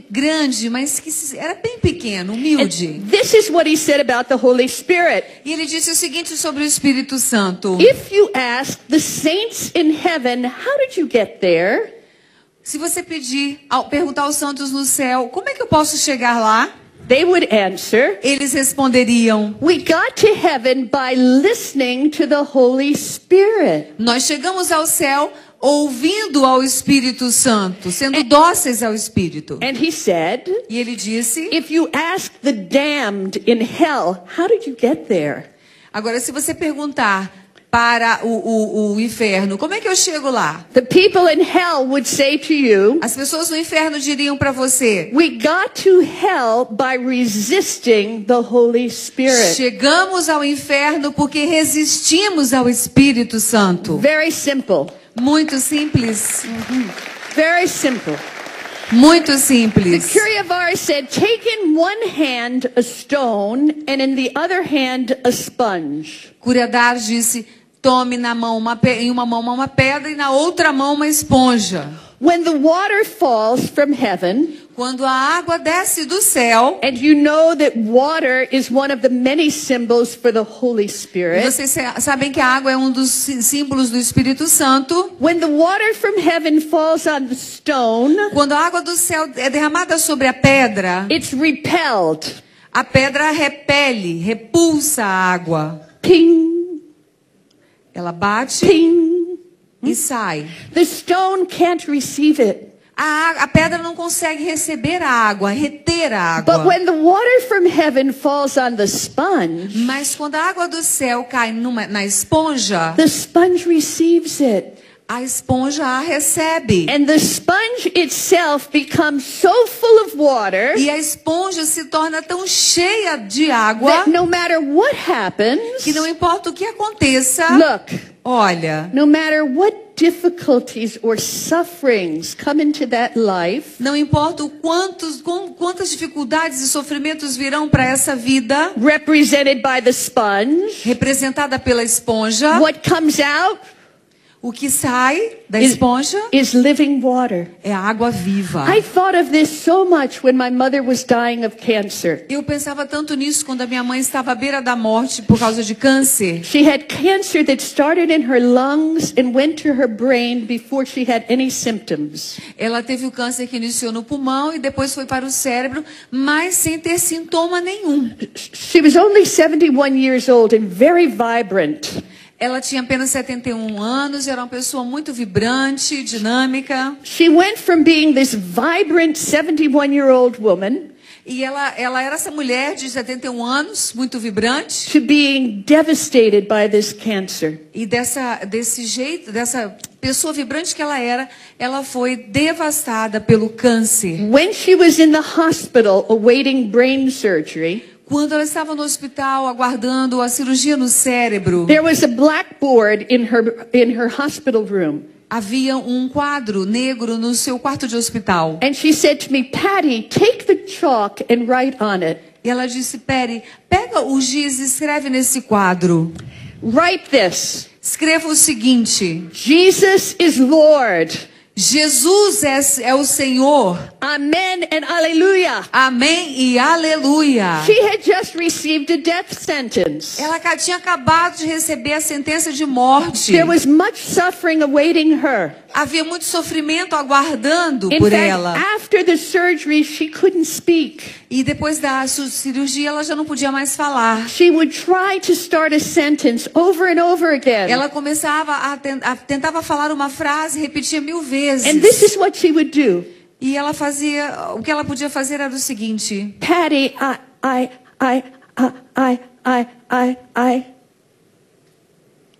grande, mas que era bem pequeno, humilde. This is what he said about the Holy Spirit. E ele disse o seguinte sobre o Espírito Santo. If you ask the saints in heaven, how did you get there? Se você perguntar aos santos no céu, como é que eu posso chegar lá? They would answer, Eles responderiam: we got to heaven by listening to the Holy Spirit. nós chegamos ao céu ouvindo ao Espírito Santo, sendo dóceis ao Espírito. And he said, E ele disse: if you ask the damned in hell, how did you get there? agora, se você perguntar para o inferno, como é que eu chego lá? The people in hell would say to you, As pessoas no inferno diriam para você: we got to hell by resisting the Holy Spirit. chegamos ao inferno porque resistimos ao Espírito Santo. Very simple. Muito simples. Very simple. Muito The simples. Curé of Ars said, take in one hand a stone and in the other hand a sponge. Cura d'Ars disse: tome na mão em uma mão uma pedra e na outra mão uma esponja. When the water falls from heaven, Quando a água desce do céu, and you know that water is one of the many symbols for the Holy e Spirit. vocês sabem que a água é um dos símbolos do Espírito Santo. When the water from heaven falls on the stone, Quando a água do céu é derramada sobre a pedra, it's repelled. a pedra repulsa a água. Ping, Ela bate ping. e sai. The stone can't receive it. A pedra não consegue receber a água, reter a água. But when the water from heaven falls on the sponge, Mas quando a água do céu cai na esponja, the sponge receives it. a esponja a recebe. And the sponge itself becomes so full of water E a esponja se torna tão cheia de água that no matter what happens, que não importa o que aconteça, look, olha, no matter what difficulties or sufferings come into that life, não importa quantas dificuldades e sofrimentos virão para essa vida, represented by the sponge, representada pela esponja, what comes out o que sai da esponja is living water. é a água viva. I thought of this so much when my mother was dying of cancer. Eu pensava tanto nisso quando a minha mãe estava à beira da morte por causa de câncer. She had cancer that started in her lungs and went to her brain before she had any symptoms. Ela teve o câncer que iniciou no pulmão e depois foi para o cérebro, mas sem ter sintoma nenhum. She was only 71 years old and very vibrant. Ela tinha apenas 71 anos, era uma pessoa muito vibrante, dinâmica. She went from being this vibrant 71-year-old woman E ela era essa mulher de 71 anos, muito vibrante. to being devastated by this cancer. E desse jeito, dessa pessoa vibrante que ela foi devastada pelo câncer. When she was in the hospital awaiting brain surgery, Quando ela estava no hospital aguardando a cirurgia no cérebro, there was a blackboard in her hospital room. havia um quadro negro no seu quarto de hospital. And she said to me, Patty, take the chalk and write on it. E ela disse, Perry, pega o giz e escreve nesse quadro. Write this. Escreva o seguinte: Jesus is Lord. Jesus é o Senhor. Amen and hallelujah. Amém e aleluia. She had just received a death sentence. Ela tinha acabado de receber a sentença de morte. There was much suffering awaiting her. Havia muito sofrimento aguardando In por fact, ela. after the surgery, she couldn't speak. E depois da cirurgia, ela já não podia mais falar. She would try to start a sentence over and over again. Ela começava tentava falar uma frase, repetia 1000 vezes. And this is what she would do. E ela fazia, o que ela podia fazer era o seguinte: Patty, I.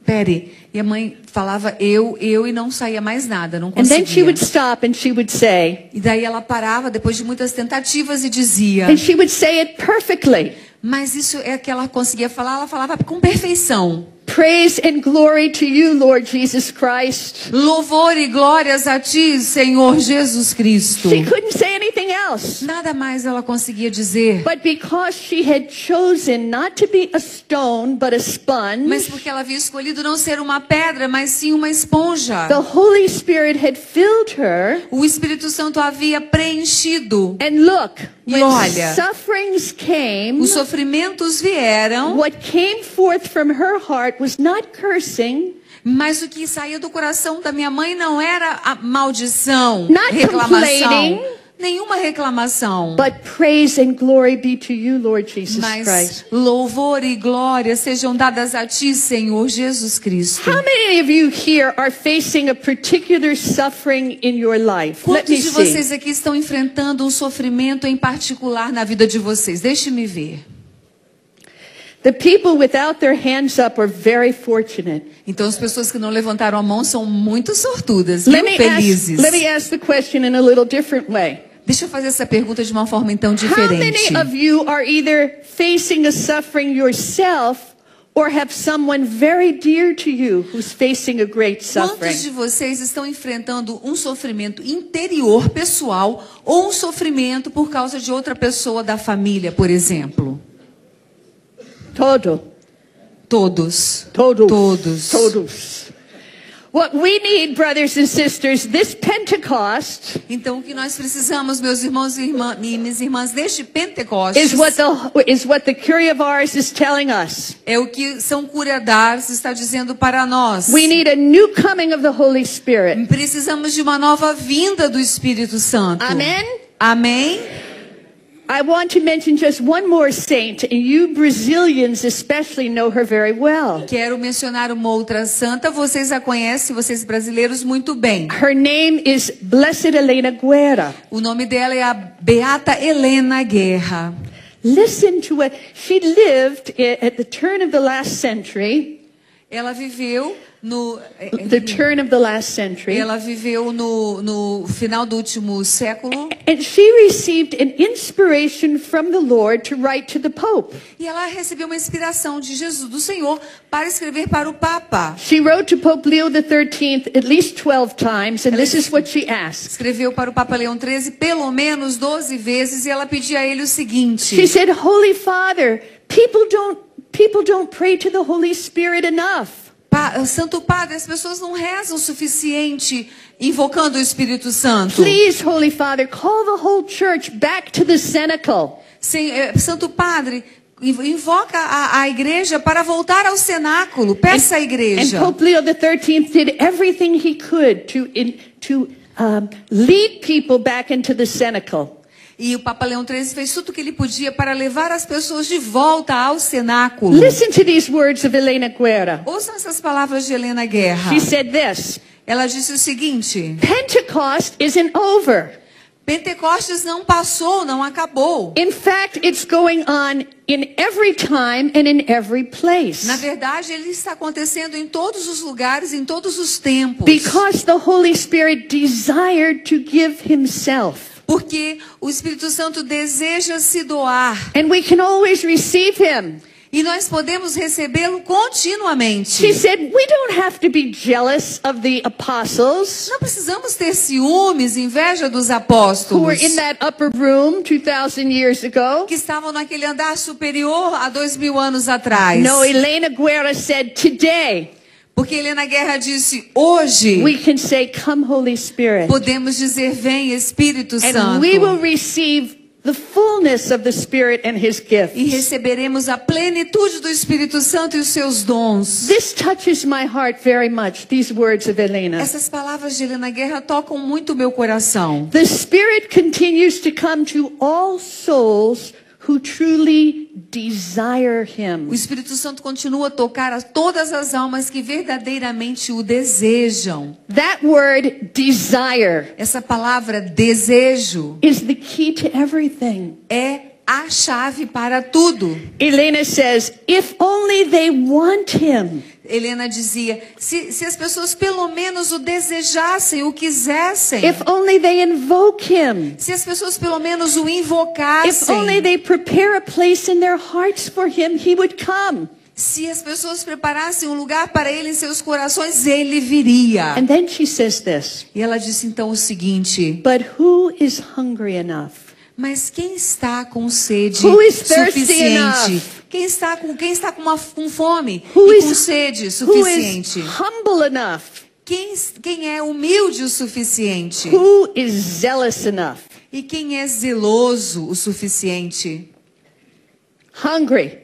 Perry. E a mãe falava eu e não saía mais nada, não And then she conseguia. would stop and she would say, E daí ela parava depois de muitas tentativas e dizia. and she would say it perfectly. Mas isso é que ela conseguia falar, ela falava com perfeição. Praise and glory to you, Lord Jesus Christ. Louvor e glórias a ti, Senhor Jesus Cristo. She couldn't say anything else. Nada mais ela conseguia dizer. But because she had chosen not to be a stone, but a Mas sponge, porque ela havia escolhido não ser uma pedra, mas sim uma esponja. the Holy Spirit had filled her. O Espírito Santo a havia preenchido. And look, E when olha, sufferings came, os sofrimentos vieram, what came forth from her heart was not cursing, mas o que saía do coração da minha mãe não era a maldição, Not reclamação, complaining. nenhuma reclamação. but praise and glory be to you, Lord Jesus Mas Christ. louvor e glória sejam dadas a ti, Senhor Jesus Cristo. How many of you here are facing a particular suffering in your life? Let Quantos me de see. vocês aqui estão enfrentando um sofrimento em particular na vida de vocês? Deixe-me ver. The people without their hands up are very fortunate. Então as pessoas que não levantaram a mão são muito sortudas, muito felizes. Let me ask the question in a little different way. Deixa eu fazer essa pergunta de uma forma então How many diferente. of you are either facing a suffering yourself or have someone very dear to you who's facing a great suffering? Quantos de vocês estão enfrentando um sofrimento interior, pessoal, ou um sofrimento por causa de outra pessoa da família, por exemplo? Todos. Todos. What we need, brothers and sisters, this Pentecost Então o que nós precisamos, meus irmãos e minhas irmãs, neste Pentecostes is what the Curia of Ars is telling us. é o que São Cura d'Ars está dizendo para nós. We need a new coming of the Holy Spirit. Precisamos de uma nova vinda do Espírito Santo. Amen? Amém? I want to mention just one more saint, and you Brazilians especially know her very well. Quero mencionar uma outra santa, vocês a conhecem, vocês brasileiros, muito bem. Her name is Blessed Helena Guerra. O nome dela é a Beata Helena Guerra. Listen to what she lived at the turn of the last century. Ela viveu no The turn of the last century. ela viveu no final do último século. And she received an inspiration from the Lord to write to the Pope. E ela recebeu uma inspiração de Jesus, do Senhor, para escrever para o Papa. She wrote to Pope Leo XIII at least 12 times, and this is what she asked. Escreveu para o Papa Leão XIII pelo menos 12 vezes e ela pedia a ele o seguinte. She said, Holy Father, people don't pray to the Holy Spirit enough. Santo Padre, as pessoas não rezam o suficiente invocando o Espírito Santo. Please, Holy Father, call the whole church back to the cenacle. Santo Padre, invoca a igreja para voltar ao cenáculo. Peça à igreja. And Pope Leo XIII did everything he could to lead people back into the cenacle. E o Papa Leão XIII fez tudo o que ele podia para levar as pessoas de volta ao cenáculo. Listen to these words of Helena Guerra. Ouçam essas palavras de Helena Guerra. She said this, Ela disse o seguinte: Pentecost isn't over. Pentecostes não passou, não acabou. In fact, it's going on in every time and in every place. Na verdade, ele está acontecendo em todos os lugares, em todos os tempos. Because the Holy Spirit desired to give himself. Porque o Espírito Santo deseja se doar. And we can always receive him. E nós podemos recebê-lo continuamente. She said, we don't have to be jealous of the apostles Não precisamos ter ciúmes, inveja dos who apóstolos were in that upper room 2,000 years ago. que estavam naquele andar superior há 2000 anos atrás. No, Helena Guerra said, today Porque Helena Guerra disse, hoje we can say, come Holy Spirit. podemos dizer, vem Espírito And Santo. we will receive the fullness of the Spirit and His gifts. E receberemos a plenitude do Espírito Santo e os seus dons. This touches my heart very much, these words of Helena. Essas palavras de Helena Guerra tocam muito meu coração. The Spirit continues to come to all souls who truly desire O Him. Espírito Santo continua a tocar a todas as almas que verdadeiramente o desejam. That word, desire, Essa palavra desejo is the key to everything. é a chave para tudo. Helena says, if only they want Him. Helena dizia, se as pessoas pelo menos o desejassem, o quisessem. If only they invoke Him. Se as pessoas pelo menos o If only invocassem. they prepare a place in their hearts for Him, He would come. Se as pessoas preparassem um lugar para ele em seus corações, ele viria. And then she says this, E ela disse então o seguinte: but who is hungry enough? mas quem está com sede Who is thirsty suficiente? enough? Quem está com fome Who e is- com sede Who suficiente? is humble enough? Quem é humilde o suficiente? Who is zealous enough? E quem é zeloso o suficiente? Hungry,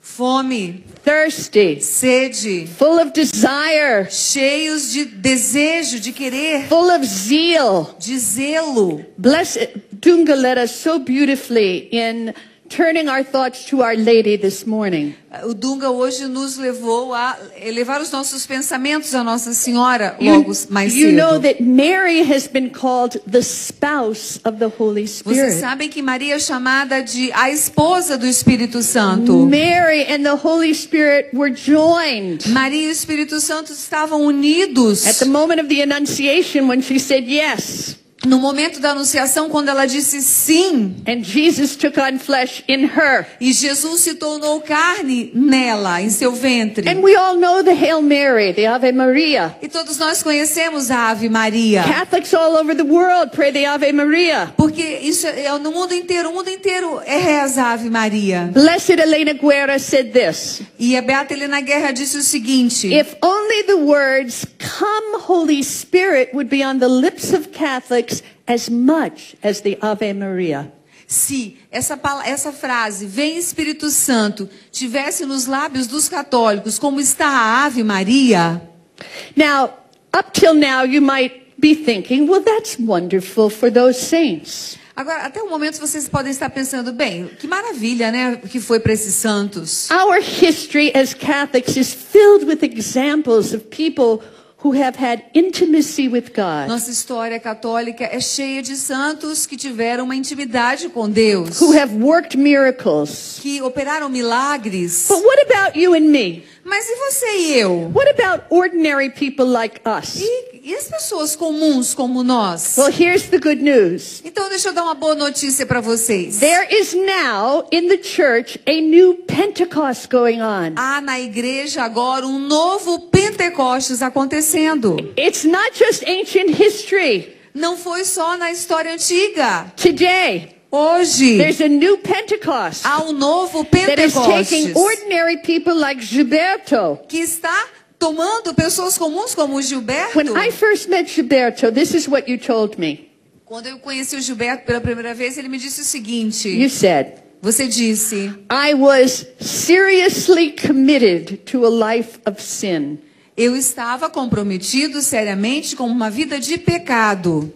Fome, thirsty, sede, full of desire, cheios de desejo, de querer, full of zeal. de zelo. Blessed Dunga led us so beautifully in turning our thoughts to Our Lady this morning. O Dunga hoje nos levou a elevar os nossos pensamentos à Nossa Senhora logo mais You know cedo. that Mary has been called the spouse of the Holy Vocês Spirit. sabem que Maria é chamada de a esposa do Espírito Santo. Mary and the Holy Spirit were joined. Maria e o Espírito Santo estavam unidos. At the moment of the Annunciation, when she said yes, No momento da anunciação, quando ela disse sim, and Jesus took on flesh in her. e Jesus se tornou carne nela, em seu ventre. And we all know the Hail Mary, the Ave Maria. E todos nós conhecemos a Ave Maria. Catholics all over the world pray the Ave Maria. Porque isso é no mundo inteiro. O mundo inteiro reza a Ave Maria. Blessed Helena Guerra said this, E a Beata Helena Guerra disse o seguinte: if only the words, come Holy Spirit, would be on the lips of Catholics as much as the Ave Maria. se essa frase, vem Espírito Santo, tivesse nos lábios dos católicos, como está a Ave Maria, Now, up till now, you might be thinking, well, that's wonderful for those saints. Agora, até o momento vocês podem estar pensando, bem, que maravilha, né, que foi para esses santos. Our history as Catholics is filled with examples of people who have had intimacy with God, Nossa história católica é cheia de santos que tiveram uma intimidade com Deus, who have worked miracles. que operaram milagres. But what about you and me? Mas e você e eu? What about ordinary people like us? E as pessoas comuns como nós? Well, here's the good news. Então deixa eu dar uma boa notícia para vocês. There is now in the church a new Pentecost going on. Há na igreja agora um novo Pentecostes acontecendo. It's not just ancient history. Não foi só na história antiga. Today, Hoje there's a new Pentecost há um novo that is Pentecostes taking ordinary people like Gilberto. que está tomando pessoas comuns como o Gilberto. When I first met Gilberto, this is what you told me. Quando eu conheci o Gilberto pela primeira vez, ele me disse o seguinte. You said, Você disse, I was seriously committed to a life of sin. eu estava comprometido seriamente com uma vida de pecado.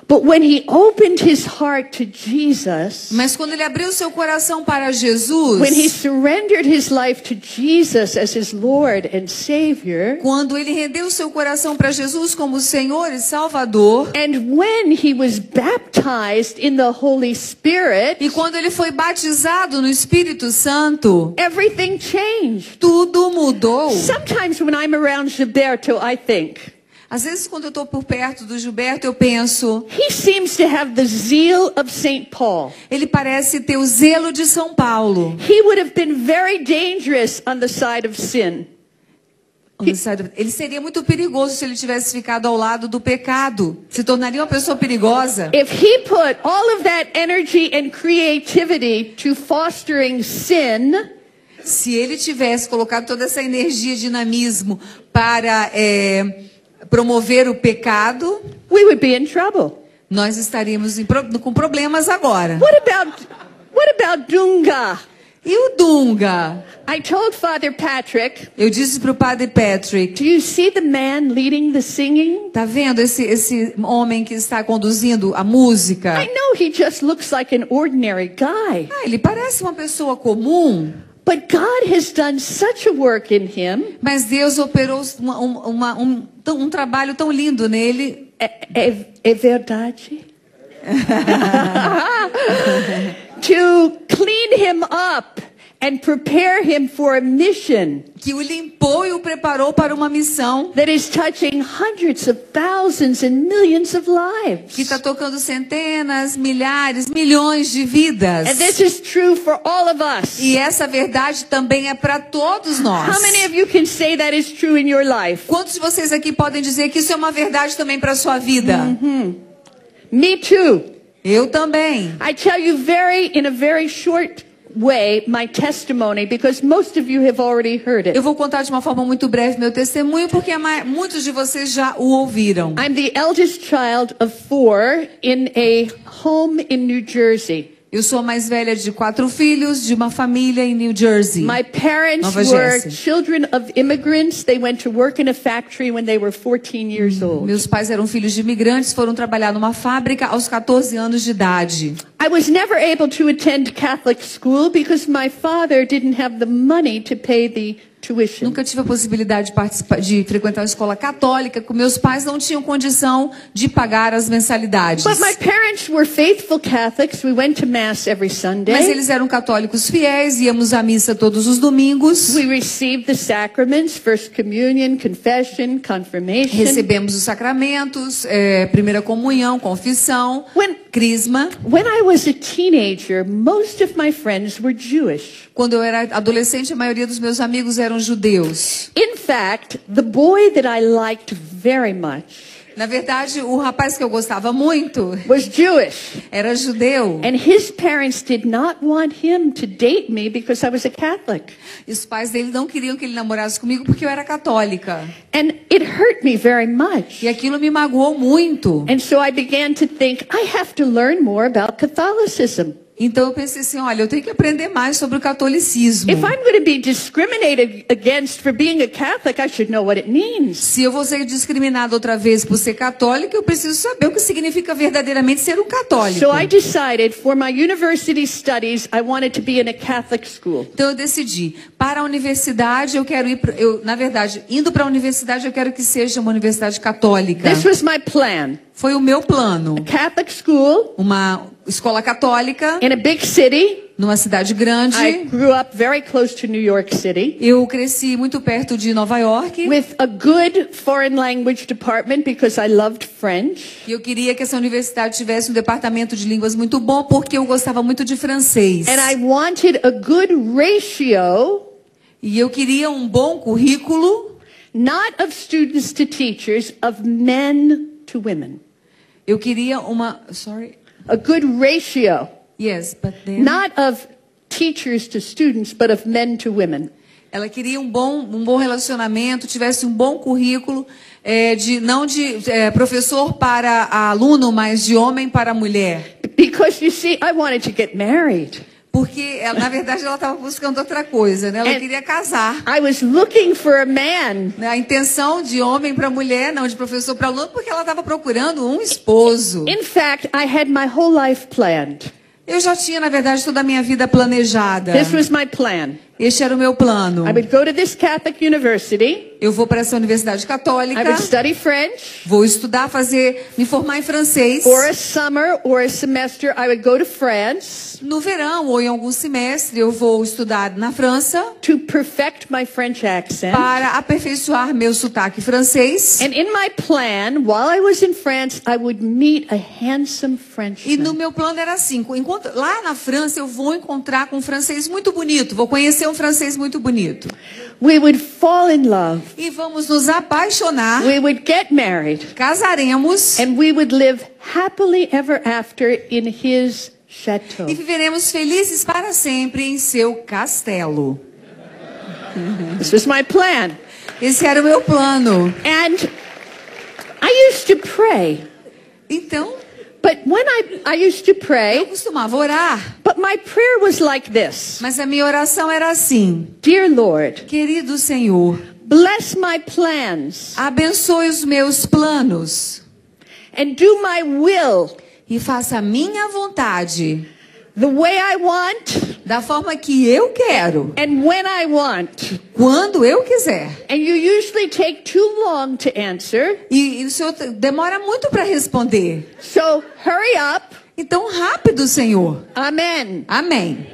But when he opened his heart to Jesus, Mas quando ele abriu seu coração para Jesus, when he surrendered his life to Jesus as his Lord and Savior, quando ele rendeu seu coração para Jesus como Senhor e Salvador, and when he was baptized in the Holy Spirit, e quando ele foi batizado no Espírito Santo, everything changed. tudo mudou. Sometimes when I'm around Gilberto, I think, Às vezes, quando eu estou por perto do Gilberto, eu penso, he seems to have the zeal of St. Paul. ele parece ter o zelo de São Paulo. He would have been very dangerous on the side of sin. Ele seria muito perigoso se ele tivesse ficado ao lado do pecado. Se tornaria uma pessoa perigosa. If he put all of that energy and creativity to fostering sin, Se ele tivesse colocado toda essa energia e dinamismo para promover o pecado, we would be in trouble. nós estaríamos com problemas agora. What about Dunga? E o Dunga? I told Father Patrick, Eu disse para o Padre Patrick, do you see the man leading the singing? tá vendo esse homem que está conduzindo a música? I know he just looks like an ordinary guy, Ele parece uma pessoa comum, but God has done such a work in him. mas Deus operou um trabalho tão lindo nele. É verdade? To clean him up and prepare him for a mission Que o limpou e o preparou para uma missão that is touching hundreds of thousands and millions of lives. que está tocando centenas, milhares, milhões de vidas. And this is true for all of us. E essa verdade também é para todos nós. How many of you can say that is true in your life? Quantos de vocês aqui podem dizer que isso é uma verdade também para a sua vida? Me too. Eu também. I tell you in a very short way my testimony because most of you have already heard it. Eu vou contar de uma forma muito breve meu testemunho porque muitos de vocês já o ouviram. I'm the eldest child of 4 in a home in New Jersey. Eu sou a mais velha de 4 filhos de uma família em New Jersey. My parents Nova were Jersey. children of immigrants. They went to work in a factory when they were 14 years old. Meus pais eram filhos de imigrantes, foram trabalhar numa fábrica aos 14 anos de idade. I was never able to attend Catholic school because my father didn't have the money to pay the tuition. Nunca tive a possibilidade de frequentar uma escola católica, porque meus pais não tinham condição de pagar as mensalidades. But my parents were faithful Catholics. We went to Mass every Mas Sunday. eles eram católicos fiéis, íamos à missa todos os domingos. We received the sacraments, First Communion, Confession, Confirmation. Recebemos os sacramentos, primeira comunhão, confissão, crisma. When I was a teenager, most of my friends were Jewish. Quando eu era adolescente, a maioria dos meus amigos eram judeus. In fact, the boy that I liked very much Na verdade, o rapaz que eu gostava muito was Jewish. era judeu. And his parents did not want him to date me because I was a Catholic. E os pais dele não queriam que ele namorasse comigo porque eu era católica. And it hurt me very much. E aquilo me magoou muito. And so I began to think, I have to learn more about Catholicism. Então eu pensei assim, olha, eu tenho que aprender mais sobre o catolicismo. If I'm going to be discriminated against for being a Catholic, I should know what it means. Se eu vou ser discriminada outra vez por ser católica, eu preciso saber o que significa verdadeiramente ser um católico. So I decided for my university studies, I wanted to be in a Catholic school. Então eu decidi, para a universidade eu quero ir, na verdade, indo para a universidade eu quero que seja uma universidade católica. This was my plan. Foi o meu plano. Catholic school Uma escola católica in a big city. numa cidade grande. I grew up very close to New York City. Eu cresci muito perto de Nova York. With a good foreign language department because I loved French. E eu queria que essa universidade tivesse um departamento de línguas muito bom porque eu gostava muito de francês. And I wanted a good ratio. E eu queria um bom currículo. Not of students to teachers, of men to women. Eu queria a good ratio. Yes, but then... Not of teachers to students, but of men to women. Ela queria um bom relacionamento, tivesse um bom currículo, não de professor para aluno, mas de homem para mulher. Because you see, I wanted to get married. Porque, na verdade, ela estava buscando outra coisa, né? Ela queria casar. I was looking for a man. A intenção de homem para mulher, não de professor para aluno, porque ela estava procurando um esposo. In fact, I had my whole life planned. Eu já tinha, na verdade, toda a minha vida planejada. This was my plan. Este era o meu plano. I would go to this Catholic university. Eu vou para essa universidade católica. I would study French. Vou estudar, me formar em francês. For a summer or a semester, I would go to France. No verão ou em algum semestre, eu vou estudar na França. To perfect my French accent. Para aperfeiçoar meu sotaque francês. And in my plan, while I was in France, I would meet a handsome Frenchman. E no meu plano era assim, lá na França eu vou encontrar com um francês muito bonito, vou conhecer um francês muito bonito. We would fall in love. E vamos nos apaixonar. We would get married. Casaremos. And we would live happily ever after in his chateau. E viveremos felizes para sempre em seu castelo. This was my plan. Esse era o meu plano. And I used to pray. Então, but when I used to pray, eu costumava orar. But my prayer was like this. Mas a minha oração era assim: Dear Lord, querido Senhor, bless my plans. Abençoe os meus planos. And do my will. E faça a minha vontade. The way I want. Da forma que eu quero. And when I want. Quando eu quiser. And you usually take too long to answer. E o Senhor demora muito para responder. So hurry up. Então rápido, Senhor. Amen. Amém.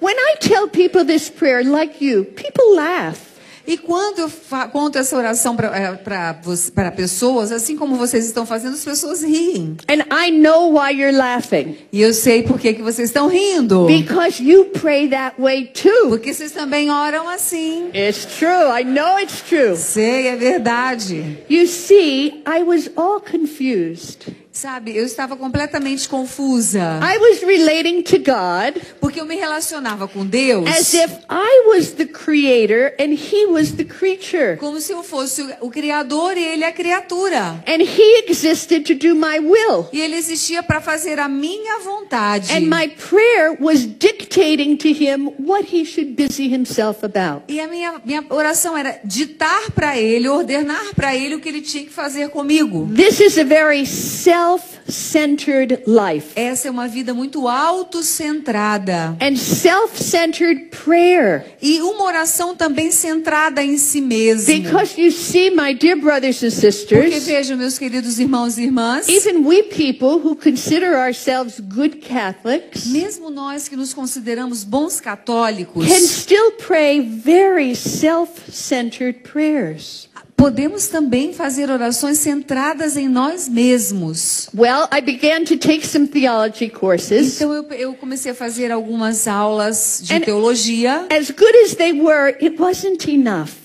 When I tell people this prayer like you, people laugh. E quando eu conto essa oração para pessoas, assim como vocês estão fazendo, as pessoas riem. And I know why you're laughing. E eu sei por que vocês estão rindo. Because you pray that way too. Porque vocês também oram assim. It's true. I know it's true. Sei, é verdade. You see, I was all confused. Sabe, eu estava completamente confusa. I was relating to God. Porque eu me relacionava com Deus. As if I was the creator and he was the creature. Como se eu fosse o criador e ele a criatura. And he existed to do my will. E ele existia para fazer a minha vontade. And my prayer was dictating to him what he should busy himself about. E a minha oração era ditar para ele, ordenar para ele o que ele tinha que fazer comigo. This is a very self-centered life. Essa é uma vida muito autocentrada. And self-centered prayer. E uma oração também centrada em si mesmo. Because you see, my dear brothers and sisters, porque vejam, meus queridos irmãos e irmãs, even we people who consider ourselves good Catholics, mesmo nós que nos consideramos bons católicos, can still pray very self-centered prayers. Podemos também fazer orações centradas em nós mesmos. Well, I began to take some theology courses. Então eu comecei a fazer algumas aulas de teologia. As good as they were, it wasn't enough.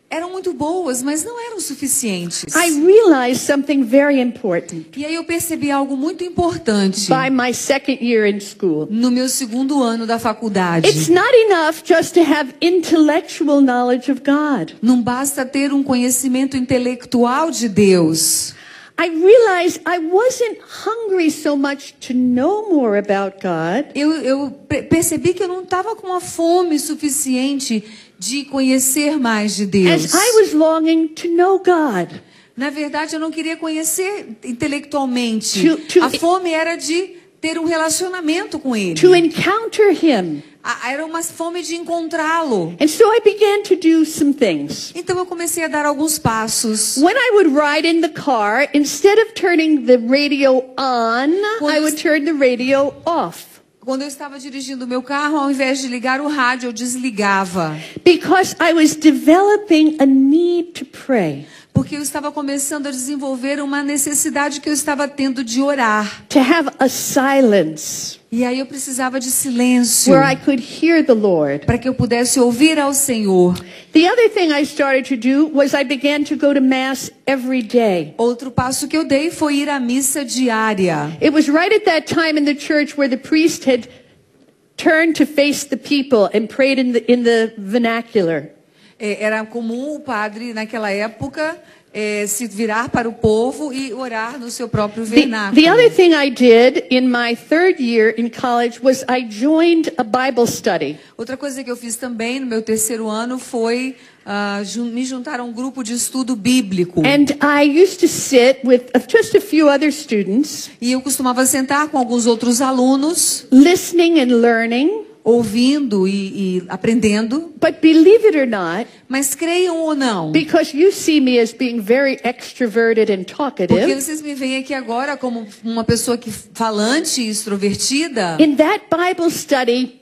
Eram muito boas, mas não eram suficientes. I realized something very important. E aí eu percebi algo muito importante. By my second year in school. No meu segundo ano da faculdade. It's not enough just to have intellectual knowledge of God. Não basta ter um conhecimento intelectual de Deus. I realized I wasn't hungry so much to know more about God. Eu percebi que eu não estava com uma fome suficiente de conhecer mais de Deus. As I was longing to know God. Na verdade, eu não queria conhecer intelectualmente. To- A fome era de ter um relacionamento com Ele. To encounter Him. Era uma fome de encontrá-lo. And so I began to do some things. Então eu comecei a dar alguns passos. When I would ride in the car, instead of turning the radio on, I would turn the radio off. Quando eu estava dirigindo o meu carro, ao invés de ligar o rádio, eu desligava. Because I was developing a need to pray. Porque eu estava começando a desenvolver uma necessidade que eu estava tendo de orar. To have a silence E aí eu precisava de silêncio where I could hear the Lord. para que eu pudesse ouvir ao Senhor. The other thing I started to do was I began to go to Mass every day. Outro passo que eu dei foi ir à missa diária. It was right at that time in the church where the priest had turned to face the people and prayed in the vernacular. Era comum o padre, naquela época, se virar para o povo e orar no seu próprio vernáculo. The other thing I did in my third year in college was I joined a Bible study. Outra coisa que eu fiz também no meu terceiro ano foi me juntar a um grupo de estudo bíblico. And I used to sit with just a few other students, E eu costumava sentar com alguns outros alunos, listening and learning. ouvindo e aprendendo. But believe it or not, Mas creiam ou não, because you see me as being very extroverted and porque talkative, vocês me veem aqui agora como uma pessoa falante e extrovertida, in that Bible study,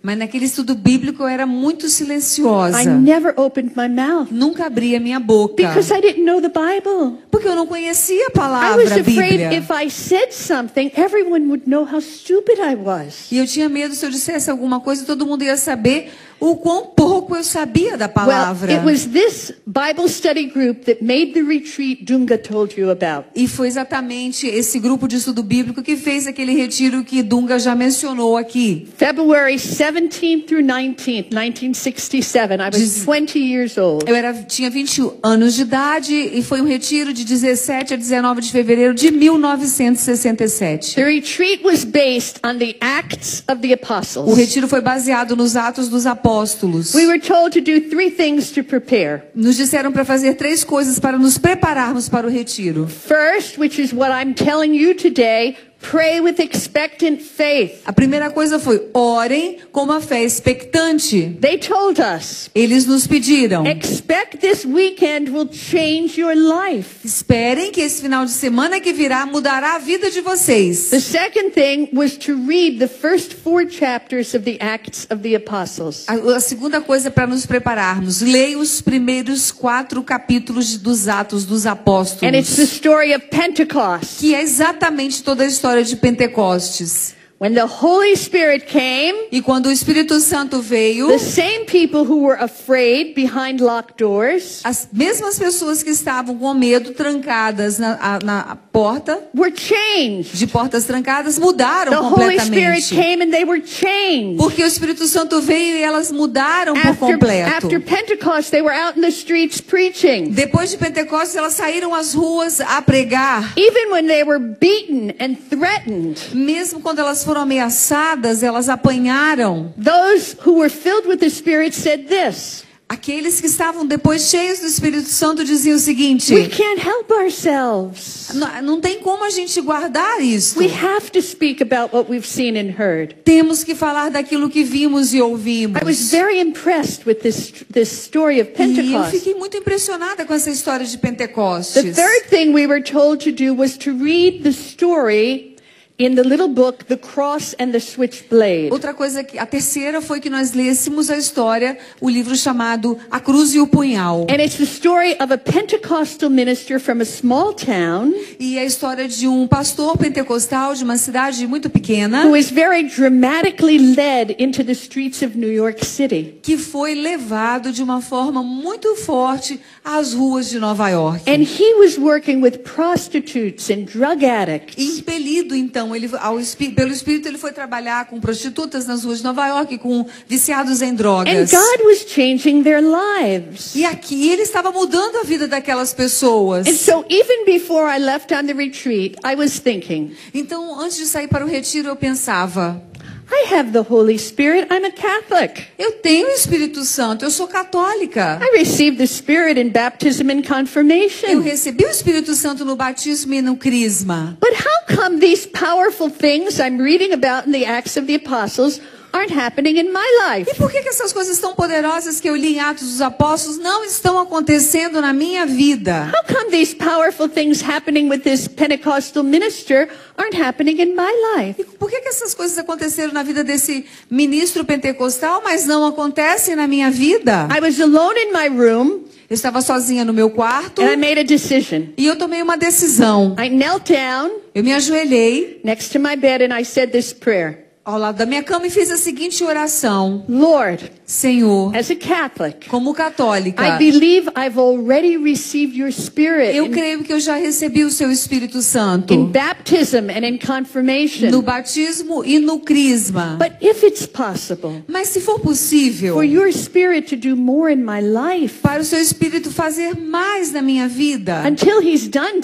mas naquele estudo bíblico eu era muito silenciosa. I never opened my mouth Nunca abria minha boca. because I didn't know the Bible. Porque eu não conhecia a I was palavra afraid Bíblia. if I said something, everyone would know how stupid I was. E eu tinha medo se eu dissesse alguma coisa, todo mundo ia saber o quão pouco eu sabia da Well, palavra. it was this Bible study group that made the retreat Dunga told you about. E foi exatamente esse grupo de estudo bíblico que fez aquele retiro que Dunga já mencionou aqui. February 17th through 19th, 1967. I was 20 years old. Tinha 20 anos de idade e foi um retiro de 17 a 19 de fevereiro de 1967. The retreat was based on the Acts of the O Apostles. retiro foi baseado nos Atos dos Apóstolos. We were told to do 3 things to prepare. Nos disseram para fazer 3 coisas para nos prepararmos para o retiro. First, which is what I'm telling you today, pray with expectant faith. A primeira coisa foi: orem com uma fé expectante. They told us, Eles nos pediram: expect this weekend will change your life. esperem que esse final de semana que virá mudará a vida de vocês. The second thing was to read the first 4 chapters of the Acts of the Apostles. A segunda coisa para nos prepararmos: leia os primeiros 4 capítulos dos Atos dos Apóstolos. And it's the story of Pentecost. Que é exatamente toda a história de Pentecostes. When the Holy Spirit came, E quando o Espírito Santo veio, the same people who were afraid behind locked doors as mesmas pessoas que estavam com medo, trancadas na porta, were changed. de portas trancadas, mudaram The Holy Spirit completamente. came and they were changed. Porque o Espírito Santo veio e elas mudaram por completo. After Pentecost, they were out in the streets preaching. Depois de Pentecostes, elas saíram às ruas a pregar. Even when they were beaten and threatened, Mesmo quando elas foram ameaçadas, elas apanharam. those who were filled with the Spirit said this: Aqueles que estavam depois cheios do Espírito Santo diziam o seguinte: we can't help ourselves. não tem como a gente guardar isso. We have to speak about what we've seen and heard. Temos que falar daquilo que vimos e ouvimos. I was very impressed with this story of E eu Pentecost. fiquei muito impressionada com essa história de The Pentecostes. third thing we were told to do was to read the story in the little book, The Cross and the Switchblade. Outra coisa a terceira foi que nós lêssemos a história, o livro chamado A Cruz e o Punhal. And it's the story of a Pentecostal minister from a small town E a história de um pastor pentecostal de uma cidade muito pequena who is very dramatically led into the streets of New York City. que foi levado de uma forma muito forte às ruas de Nova York. And he was working with prostitutes and drug addicts. Impelido então Então, pelo Espírito, ele foi trabalhar com prostitutas nas ruas de Nova York, com viciados em And drogas. God was changing their lives. E aqui ele estava mudando a vida daquelas pessoas. And so even before I left on the retreat, I was thinking, Então, antes de sair para o retiro, eu pensava: I have the Holy Spirit. I'm a Catholic. eu tenho o Espírito Santo, eu sou católica. I received the Spirit in baptism and Eu confirmation. recebi o Espírito Santo no batismo e no crisma. But how come these powerful things I'm reading about in the Acts of the Apostles aren't happening in my life? E por que essas coisas tão poderosas que eu li em Atos dos Apóstolos não estão acontecendo na minha vida? How come these powerful things happening with this Pentecostal minister aren't happening in my life? E por que essas coisas aconteceram na vida desse ministro pentecostal, mas não acontecem na minha vida? I was alone in my room Eu estava sozinha no meu quarto and I made a decision. e eu tomei uma decisão. I knelt down Eu me ajoelhei next to my bed and I said this prayer. ao lado da minha cama e fiz a seguinte oração: Lord, Senhor, as a Catholic, como católica, I believe I've already received your Spirit eu creio que eu já recebi o seu Espírito Santo in baptism and in confirmation. no batismo e no crisma. But if it's possible Mas se for possível, for your Spirit to do more in my life para o seu Espírito fazer mais na minha vida, until He's done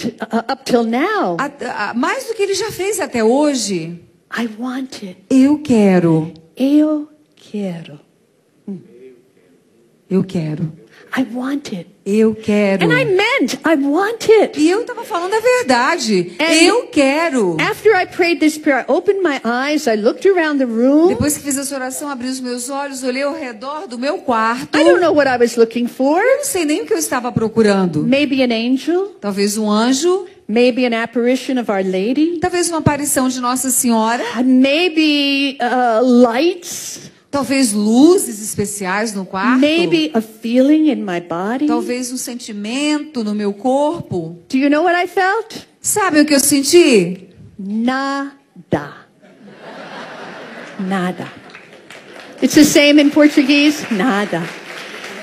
up till now, mais do que ele já fez até hoje, I want it. eu quero. Eu quero. Eu quero. I want it. Eu quero. And I meant I want it. E eu estava falando a verdade. And Eu quero. After I prayed this prayer, I opened my eyes, I looked around the room. Depois que fiz essa oração, abri os meus olhos, olhei ao redor do meu quarto. I don't know what I was looking for. Eu não sei nem o que eu estava procurando. Maybe an angel, Talvez um anjo, maybe an apparition of Our Lady, talvez uma aparição de Nossa Senhora, maybe lights, talvez luzes especiais no quarto, maybe a feeling in my body. talvez um sentimento no meu corpo. Do you know what I felt? Sabe o que eu senti? Nada. Nada. It's the same in Portuguese. Nada.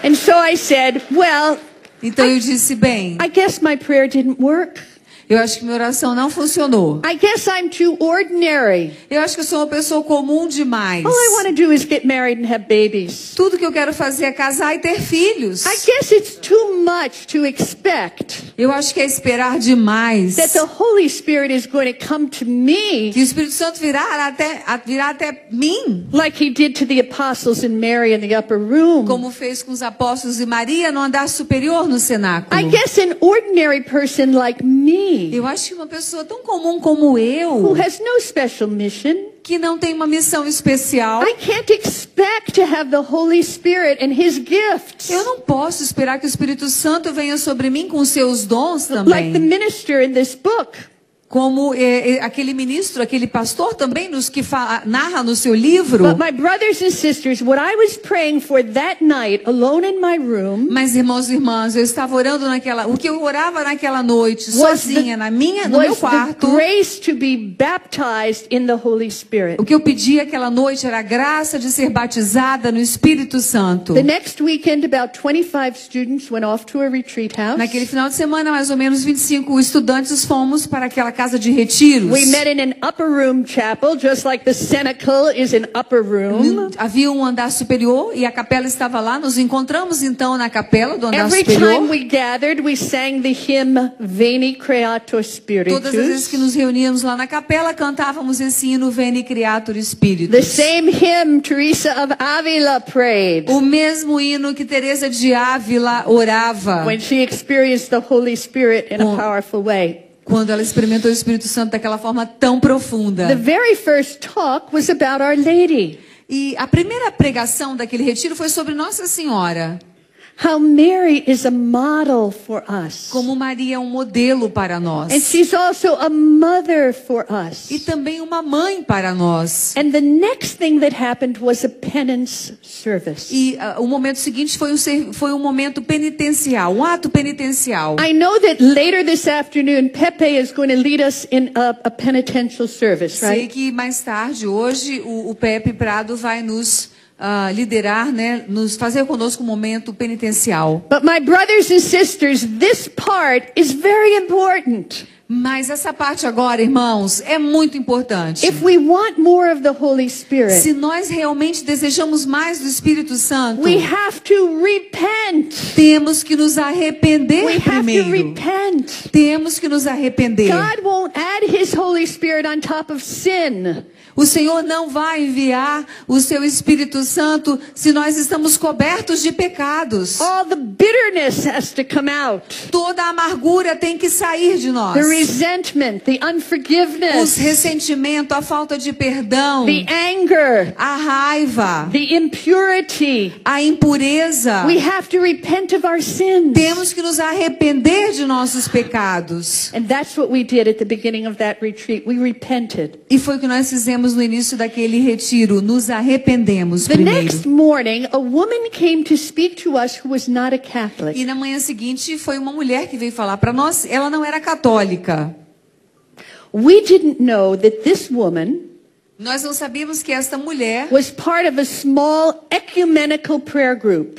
And so I said, well, Então eu disse, bem, I guess my prayer didn't work. eu acho que minha oração não funcionou. I guess I'm too ordinary. Eu acho que eu sou uma pessoa comum demais. All I want to do is get married and have babies. Tudo que eu quero fazer é casar e ter filhos. I guess it's too much to expect Eu acho que é esperar demais that the Holy Spirit is going to come to me que o Espírito Santo virá até mim, like he did to the apostles and Mary in the upper room. como fez com os apóstolos e Maria no andar superior no cenáculo. I guess an ordinary person like me, Eu acho que uma pessoa tão comum como who eu, has no special mission, que não tem uma missão especial, I can't expect to have the Holy Spirit and his gifts eu não posso esperar que o Espírito Santo venha sobre mim com seus dons like the também. minister in this book. Como aquele ministro, aquele pastor também narra no seu livro. But my brothers and sisters, what I was praying for that night alone in my room Mas irmãos e irmãs, eu estava orando o que eu orava naquela noite, sozinha, no meu was the quarto. grace to be baptized in the Holy Spirit. O que eu pedi aquela noite era a graça de ser batizada no Espírito Santo. The next weekend, about 25 students went off to a retreat house. Naquele final de semana, mais ou menos 25 estudantes fomos para aquela casa de retiros. We met in an upper room chapel, just like the cenacle is an upper room. Havia um andar superior e a capela estava lá. Nos encontramos então na capela do andar Every time superior. we gathered, we sang the hymn Veni Creator Todas as vezes que Spiritus. nos reuníamos lá na capela, cantávamos esse hino Veni Creator The Spiritus. same hymn Teresa of Avila prayed O mesmo hino que Teresa de Ávila orava when she experienced the Holy Spirit in a powerful way. quando ela experimentou o Espírito Santo daquela forma tão profunda. The very first talk was about Our Lady. E a primeira pregação daquele retiro foi sobre Nossa Senhora. How Mary is a model for us. Como Maria é um modelo para And nós. she's also a mother for us. E também uma mãe para nós. And the next thing that happened was a penance service. E o momento seguinte foi um momento penitencial, um ato penitencial. I know that later this afternoon, Pepe is going to lead us in a penitential service, Sei right? que mais tarde, hoje, o Pepe Prado vai nos liderar, né, nos fazer conosco um momento penitencial. But my brothers and sisters, this part is very important. Mas essa parte agora, irmãos, é muito importante. If we want more of the Holy Spirit, Se nós realmente desejamos mais do Espírito Santo, we have to repent. temos que nos arrepender We have to primeiro. repent. Temos que nos arrepender. God won't add His Holy Spirit on top of sin. O Senhor não vai enviar o seu Espírito Santo se nós estamos cobertos de pecados. All the bitterness has to come out. Toda a amargura tem que sair de nós. The resentment, the Os unforgiveness, ressentimentos, a falta de perdão, the anger, a raiva, the impurity. a impureza. We have to repent of our sins. Temos que nos arrepender de nossos pecados. And that's what we did at the beginning of that retreat. We repented. E foi o que nós fizemos no início daquele retiro. Nos arrependemos The next primeiro. morning, a woman came to speak to us who was not a Catholic. E na manhã seguinte foi uma mulher que veio falar para nós. Ela não era católica. We didn't know that this woman Nós não sabíamos que esta mulher was part of a small ecumenical prayer group.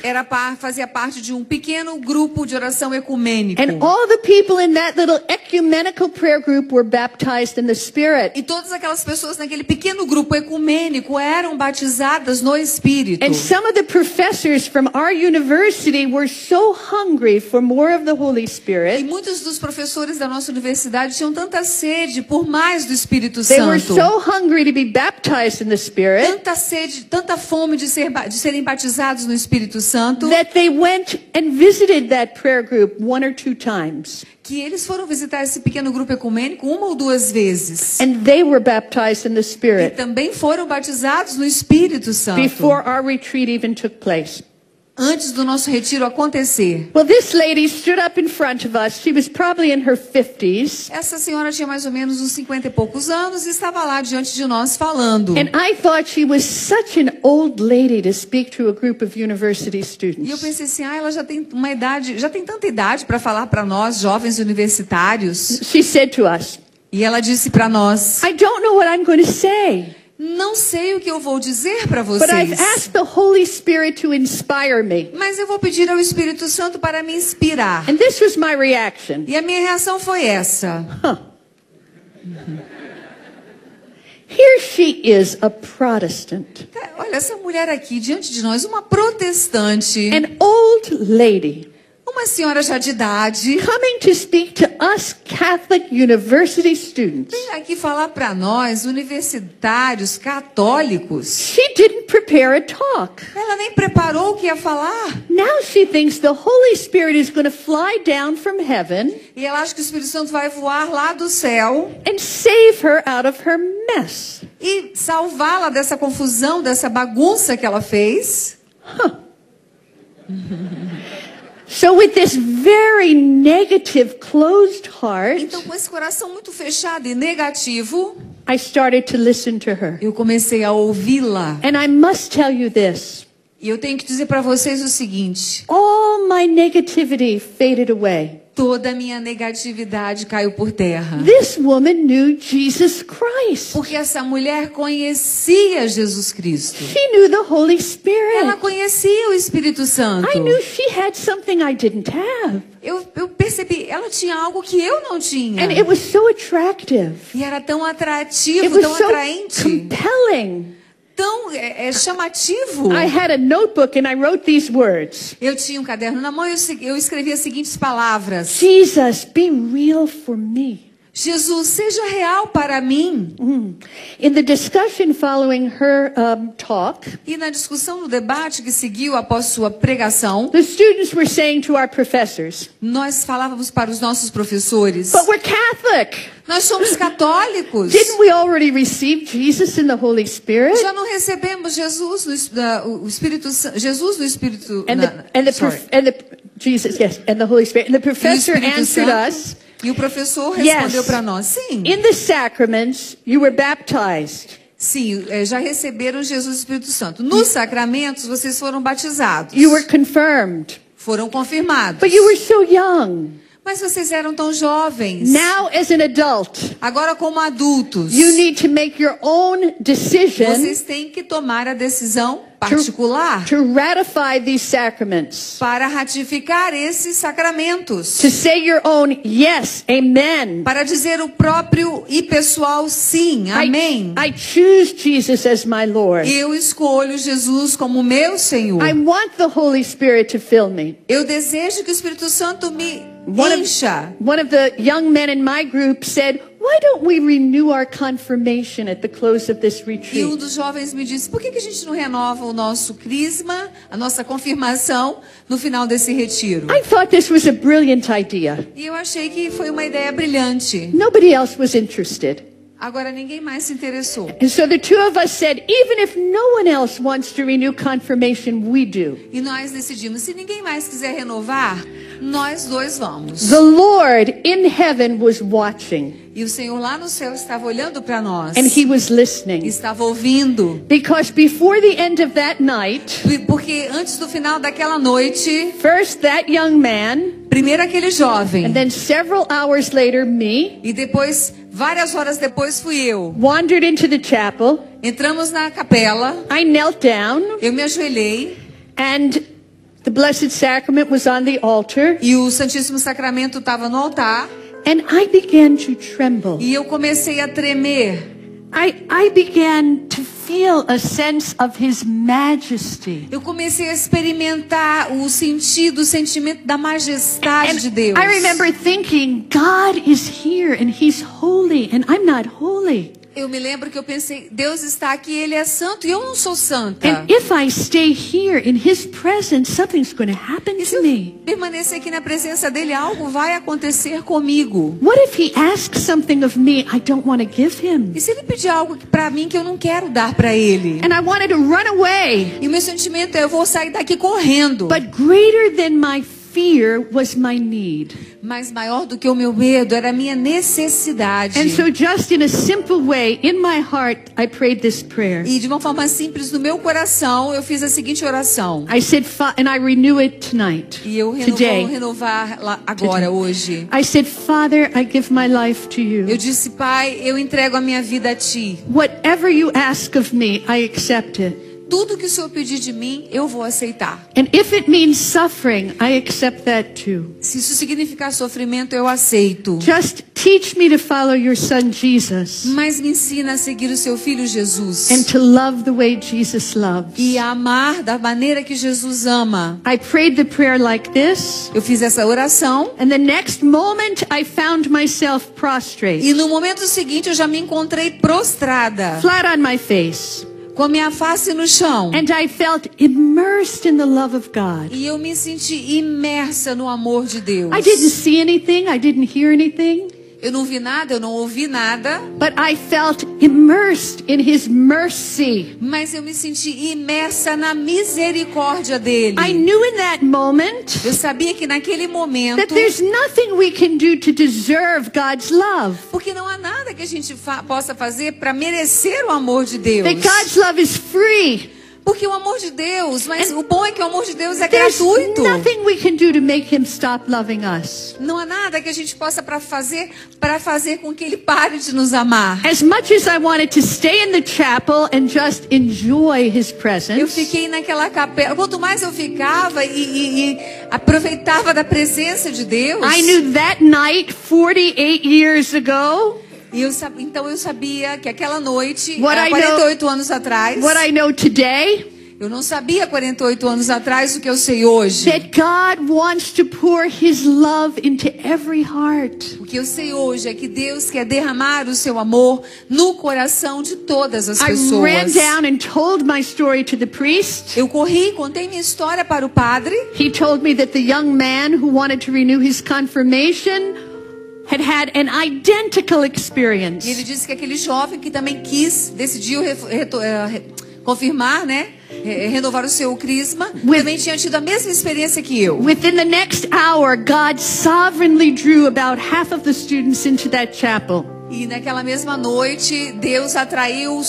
fazia parte de um pequeno grupo de oração ecumênico. And all the people in that little ecumenical prayer group were baptized in the Spirit. E todas aquelas pessoas naquele pequeno grupo ecumênico eram batizadas no Espírito. And some of the professors from our university were so hungry for more of the Holy E Spirit. muitos dos professores da nossa universidade tinham tanta sede por mais do Espírito They were Santo. so hungry to be baptized in the Spirit Tanta sede, tanta fome de serem batizados no Espírito Santo, that they went and visited that prayer group 1 or 2 times. que eles foram visitar esse pequeno grupo ecumênico 1 ou 2 vezes. And they were baptized in the E Spirit também foram batizados no Espírito Santo. before our retreat even took place. Antes do nosso retiro acontecer. Well, this lady stood up in front of us. She was probably in her 50s. Essa senhora tinha mais ou menos uns 50 e poucos anos e estava lá diante de nós falando. And I thought she was such an old lady to speak to a group of university E eu students. pensei assim, ela já tem uma idade, já tem tanta idade para falar para nós, jovens universitários. She said to us, E ela disse para nós, I don't know what I'm going to say, não sei o que eu vou dizer para but I've vocês, asked the Holy Spirit to inspire me. mas eu vou pedir ao Espírito Santo para me inspirar. And this was my reaction. E a minha reação foi essa. Here she is, a Protestant, Olha, essa mulher aqui diante de nós, uma protestante, an old lady, uma senhora já de idade, coming to speak to us Catholic university students. vem aqui falar para nós, universitários católicos. She didn't prepare a talk. Ela nem preparou o que ia falar. Now she thinks the Holy Spirit is going to fly down from heaven E ela acha que o Espírito Santo vai voar lá do céu and save her out of her mess. e salvá-la dessa confusão, dessa bagunça que ela fez. So with this very negative, closed heart, Então, com esse coração muito fechado e negativo, I started to listen to her. eu comecei a ouvi-la. And I must tell you this. E eu tenho que dizer para vocês o seguinte: All my negativity faded away. toda a minha negatividade caiu por terra. This woman knew Jesus Christ. Porque essa mulher conhecia Jesus Cristo. She knew the Holy Ela Spirit. conhecia o Espírito Santo. I knew she had something I didn't have. Eu percebi, ela tinha algo que eu não tinha. And it was so attractive. E era tão It atrativo, was tão so atraente, compelling. tão chamativo. I had a notebook and I wrote these words. Eu tinha um caderno na mão e eu escrevi as seguintes palavras: Jesus, be real for me. Jesus, seja real para mim. In the discussion following her talk, E na discussão, no debate que seguiu após sua pregação, the students were saying to our professors, nós falávamos para os nossos professores: but we're Catholic. nós somos católicos. Didn't we already receive Jesus in the Holy Spirit? Já não recebemos Jesus o Espírito Santo, Jesus no Espírito, Jesus, yes, and the Holy Spirit. And the e o professor Espírito answered Santo. us, E o professor respondeu yes, para nós: sim. in the sacraments you were baptized. Sim, já receberam Jesus e Espírito Santo. Nos sacramentos, vocês foram batizados. You were confirmed. Foram confirmados. But you were so young. Mas vocês eram tão jovens. Now, as an adult, Agora, como adultos, you need to make your own decision vocês têm que tomar a decisão particular to ratify these sacraments. para ratificar esses sacramentos. To say your own yes, amen. Para dizer o próprio e pessoal sim, amém. I choose Jesus as my Lord. Eu escolho Jesus como meu Senhor. I want the Holy Spirit to fill me. Eu desejo que o Espírito Santo me encha. One of the young men in my group said, "Why don't we renew our confirmation at the close of this E um retreat?" dos jovens me disse, por que a gente não renova o nosso crisma, a nossa confirmação, no final desse retiro? I thought this was a brilliant idea. E eu achei que foi uma ideia brilhante. Nobody else was interested. Agora ninguém mais se interessou. And so the two of us said, even if no one else wants to renew confirmation, we do. E nós decidimos, se ninguém mais quiser renovar, nós dois vamos. The Lord in heaven was watching, E o Senhor lá no céu estava olhando para nós. and He was listening. Estava ouvindo. Because before the end of that night, Porque antes do final daquela noite, first that young man, primeiro aquele jovem. and then several hours later me, E depois, várias horas depois, fui eu. wandered into the chapel. Entramos na capela, I knelt down, eu me ajoelhei and the Blessed Sacrament was on the altar, e o Santíssimo Sacramento estava no altar. and I began to tremble. E eu comecei a tremer. I began to feel a sense of His majesty. Eu comecei a experimentar o sentimento da majestade de Deus. I remember thinking, God is here and He's holy and I'm not holy. Eu me lembro que eu pensei, Deus está aqui, Ele é santo e eu não sou santa. And if I stay here in His presence, something's going to happen E se to eu me. permanecer aqui na presença dele, algo vai acontecer comigo. What if He asks something of me I don't want to give Him? E se ele pedir algo para mim que eu não quero dar para ele? And I wanted to run away. E o meu sentimento é, eu vou sair daqui correndo. But greater than my fear was my need. Mas maior do que o meu medo era a minha necessidade. And so just in a simple way, in my heart, I prayed this prayer. E de uma forma simples, no meu coração, eu fiz a seguinte oração. I said, and I renew it tonight, E eu vou today. renovar agora, hoje. I said, Father, I give my life to Eu you. disse, Pai, eu entrego a minha vida a Ti. Whatever you ask of me, I accept it. Tudo que o Senhor pedir de mim, eu vou aceitar. And if it means suffering, I accept that too. Se isso significar sofrimento, eu aceito. Just teach me to follow your son Jesus Mas me ensina a seguir o seu filho Jesus. and to love the way Jesus loves. E a amar da maneira que Jesus ama. I prayed the prayer like this, Eu fiz essa oração. and the next moment I found myself prostrate, E no momento seguinte, eu já me encontrei prostrada. flat on my face. Com a minha face no chão. And I felt immersed in the love of God. E eu me senti imersa no amor de Deus. I didn't see anything, I didn't hear anything, Eu não vi nada, eu não ouvi nada. but I felt immersed in His mercy. Mas eu me senti imersa na misericórdia dele. I knew in that moment Eu sabia que naquele momento, that there's nothing we can do to deserve God's love. porque não há nada que a gente possa fazer para merecer o amor de Deus. That God's love is free. Porque o amor de Deus, mas o bom é que o amor de Deus é There's gratuito. nothing we can do to make Him stop loving us. Não há nada que a gente possa para fazer com que ele pare de nos amar. As much as I wanted to stay in the chapel and just enjoy His Eu presence, fiquei naquela capela. Quanto mais eu ficava e aproveitava da presença de Deus. I knew that night 48 years ago, E então eu sabia que aquela noite, What há I 48 anos atrás, what I know today, eu não sabia 48 anos atrás o que eu sei hoje. that God wants to pour His love into every heart. O que eu sei hoje é que Deus quer derramar o seu amor no coração de todas as I ran pessoas. down and told my story to the priest. Eu corri e contei minha história para o padre. He told me that the young man who wanted to renew his confirmation had an identical experience. E ele disse que aquele jovem que também decidiu confirmar, né? Renovar o seu crisma, também tinha tido a mesma experiência que eu. Within the next hour, God sovereignly drew about half of the students into that chapel. E naquela mesma noite, Deus atraiu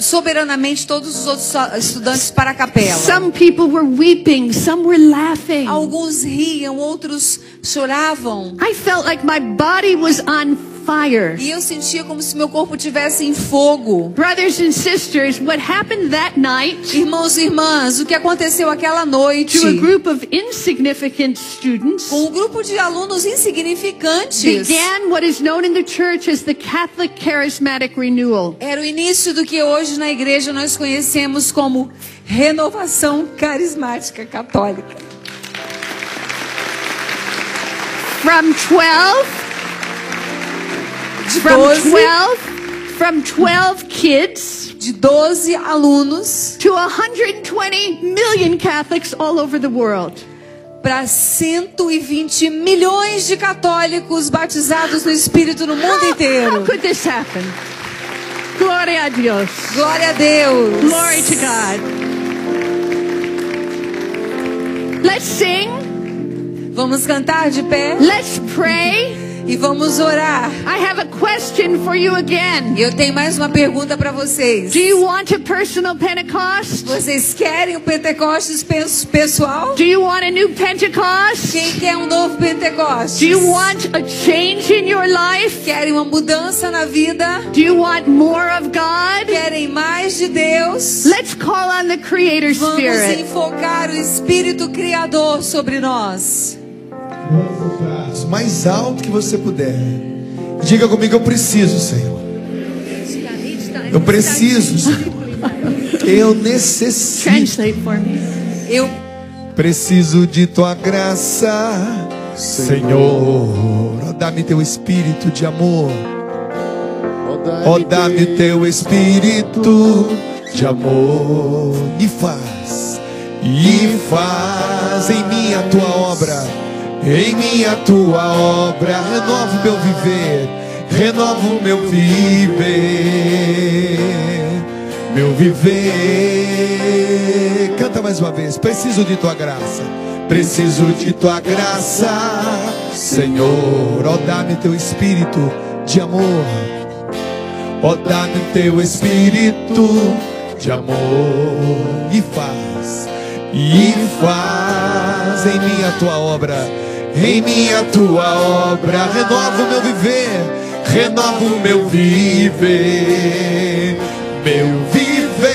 soberanamente todos os outros estudantes para a capela. Some people were weeping, some were laughing. Alguns riam, outros choravam. I felt like my body was on fire. E eu sentia como se meu corpo tivesse em fogo. Brothers and sisters, what happened that night Irmãos e irmãs, o que aconteceu aquela noite to a group of insignificant students com um grupo de alunos insignificantes began what is known in the church as the Catholic Charismatic Renewal. era o início do que hoje na igreja nós conhecemos como renovação carismática católica. From 12 kids de 12 alunos to 120 million Catholics all over the world. para 120 milhões de católicos batizados no Espírito no mundo How inteiro. could this happen? Glória a Deus. Glória a Deus. Glory to God. Let's sing. Vamos cantar de pé Let's pray. e vamos orar. I have a question for you again. Eu tenho mais uma pergunta para vocês. Do you want a personal Pentecost? Vocês querem o Pentecostes pessoal? Do you want a new Pentecost? Quem quer um novo Pentecostes? Do you want a change in your life? Querem uma mudança na vida? Do you want more of God? Querem mais de Deus? Let's call on the Creator Vamos Spirit. invocar o Espírito Criador sobre nós. Mais alto que você puder. Diga comigo, eu preciso, Senhor. Eu preciso, Senhor. Eu necessito. Translate for me. Eu Preciso de tua graça, Senhor. Ó, dá-me teu espírito de amor. Ó, dá-me teu espírito de amor. E faz em mim a tua obra. Em mim a tua obra. Renova o meu viver. Renova o meu viver. Meu viver. Canta mais uma vez. Preciso de tua graça. Preciso de tua graça, Senhor. Ó, dá-me teu espírito de amor. Ó, dá-me teu espírito de amor. E faz em mim a tua obra. Em mim a tua obra. Renova o meu viver. Renova o meu viver. Meu viver.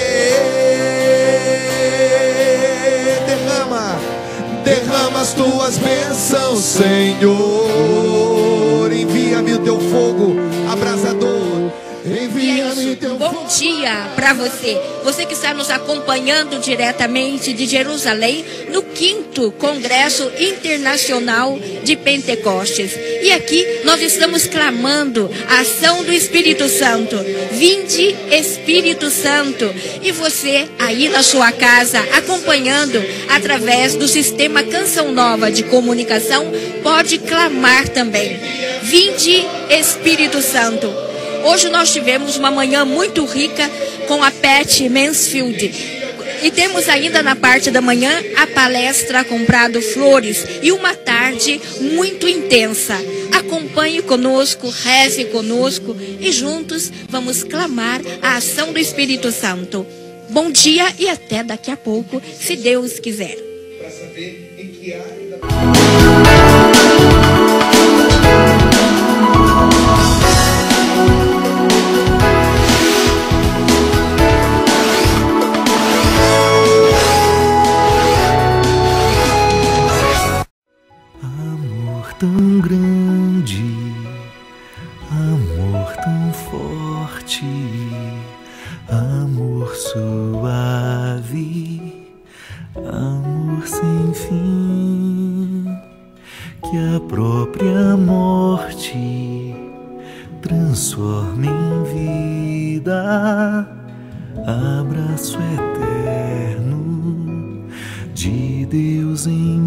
Derrama as tuas bênçãos, Senhor. Envia-me o teu fogo abrasador. Envia-me o teu fogo. Bom dia para você. Você que está nos acompanhando diretamente de Jerusalém no 5º Congresso Internacional de Pentecostes. E aqui nós estamos clamando a ação do Espírito Santo. Vinde, Espírito Santo. E você aí na sua casa, acompanhando através do sistema Canção Nova de comunicação, pode clamar também. Vinde, Espírito Santo. Hoje nós tivemos uma manhã muito rica com a Pat Mansfield. E temos ainda na parte da manhã a palestra Comprado Flores e uma tarde muito intensa. Acompanhe conosco, reze conosco e juntos vamos clamar a ação do Espírito Santo. Bom dia e até daqui a pouco, se Deus quiser. Para saber em que área da... Tão grande, amor tão forte, amor suave, amor sem fim, que a própria morte transforma em vida, abraço eterno de Deus em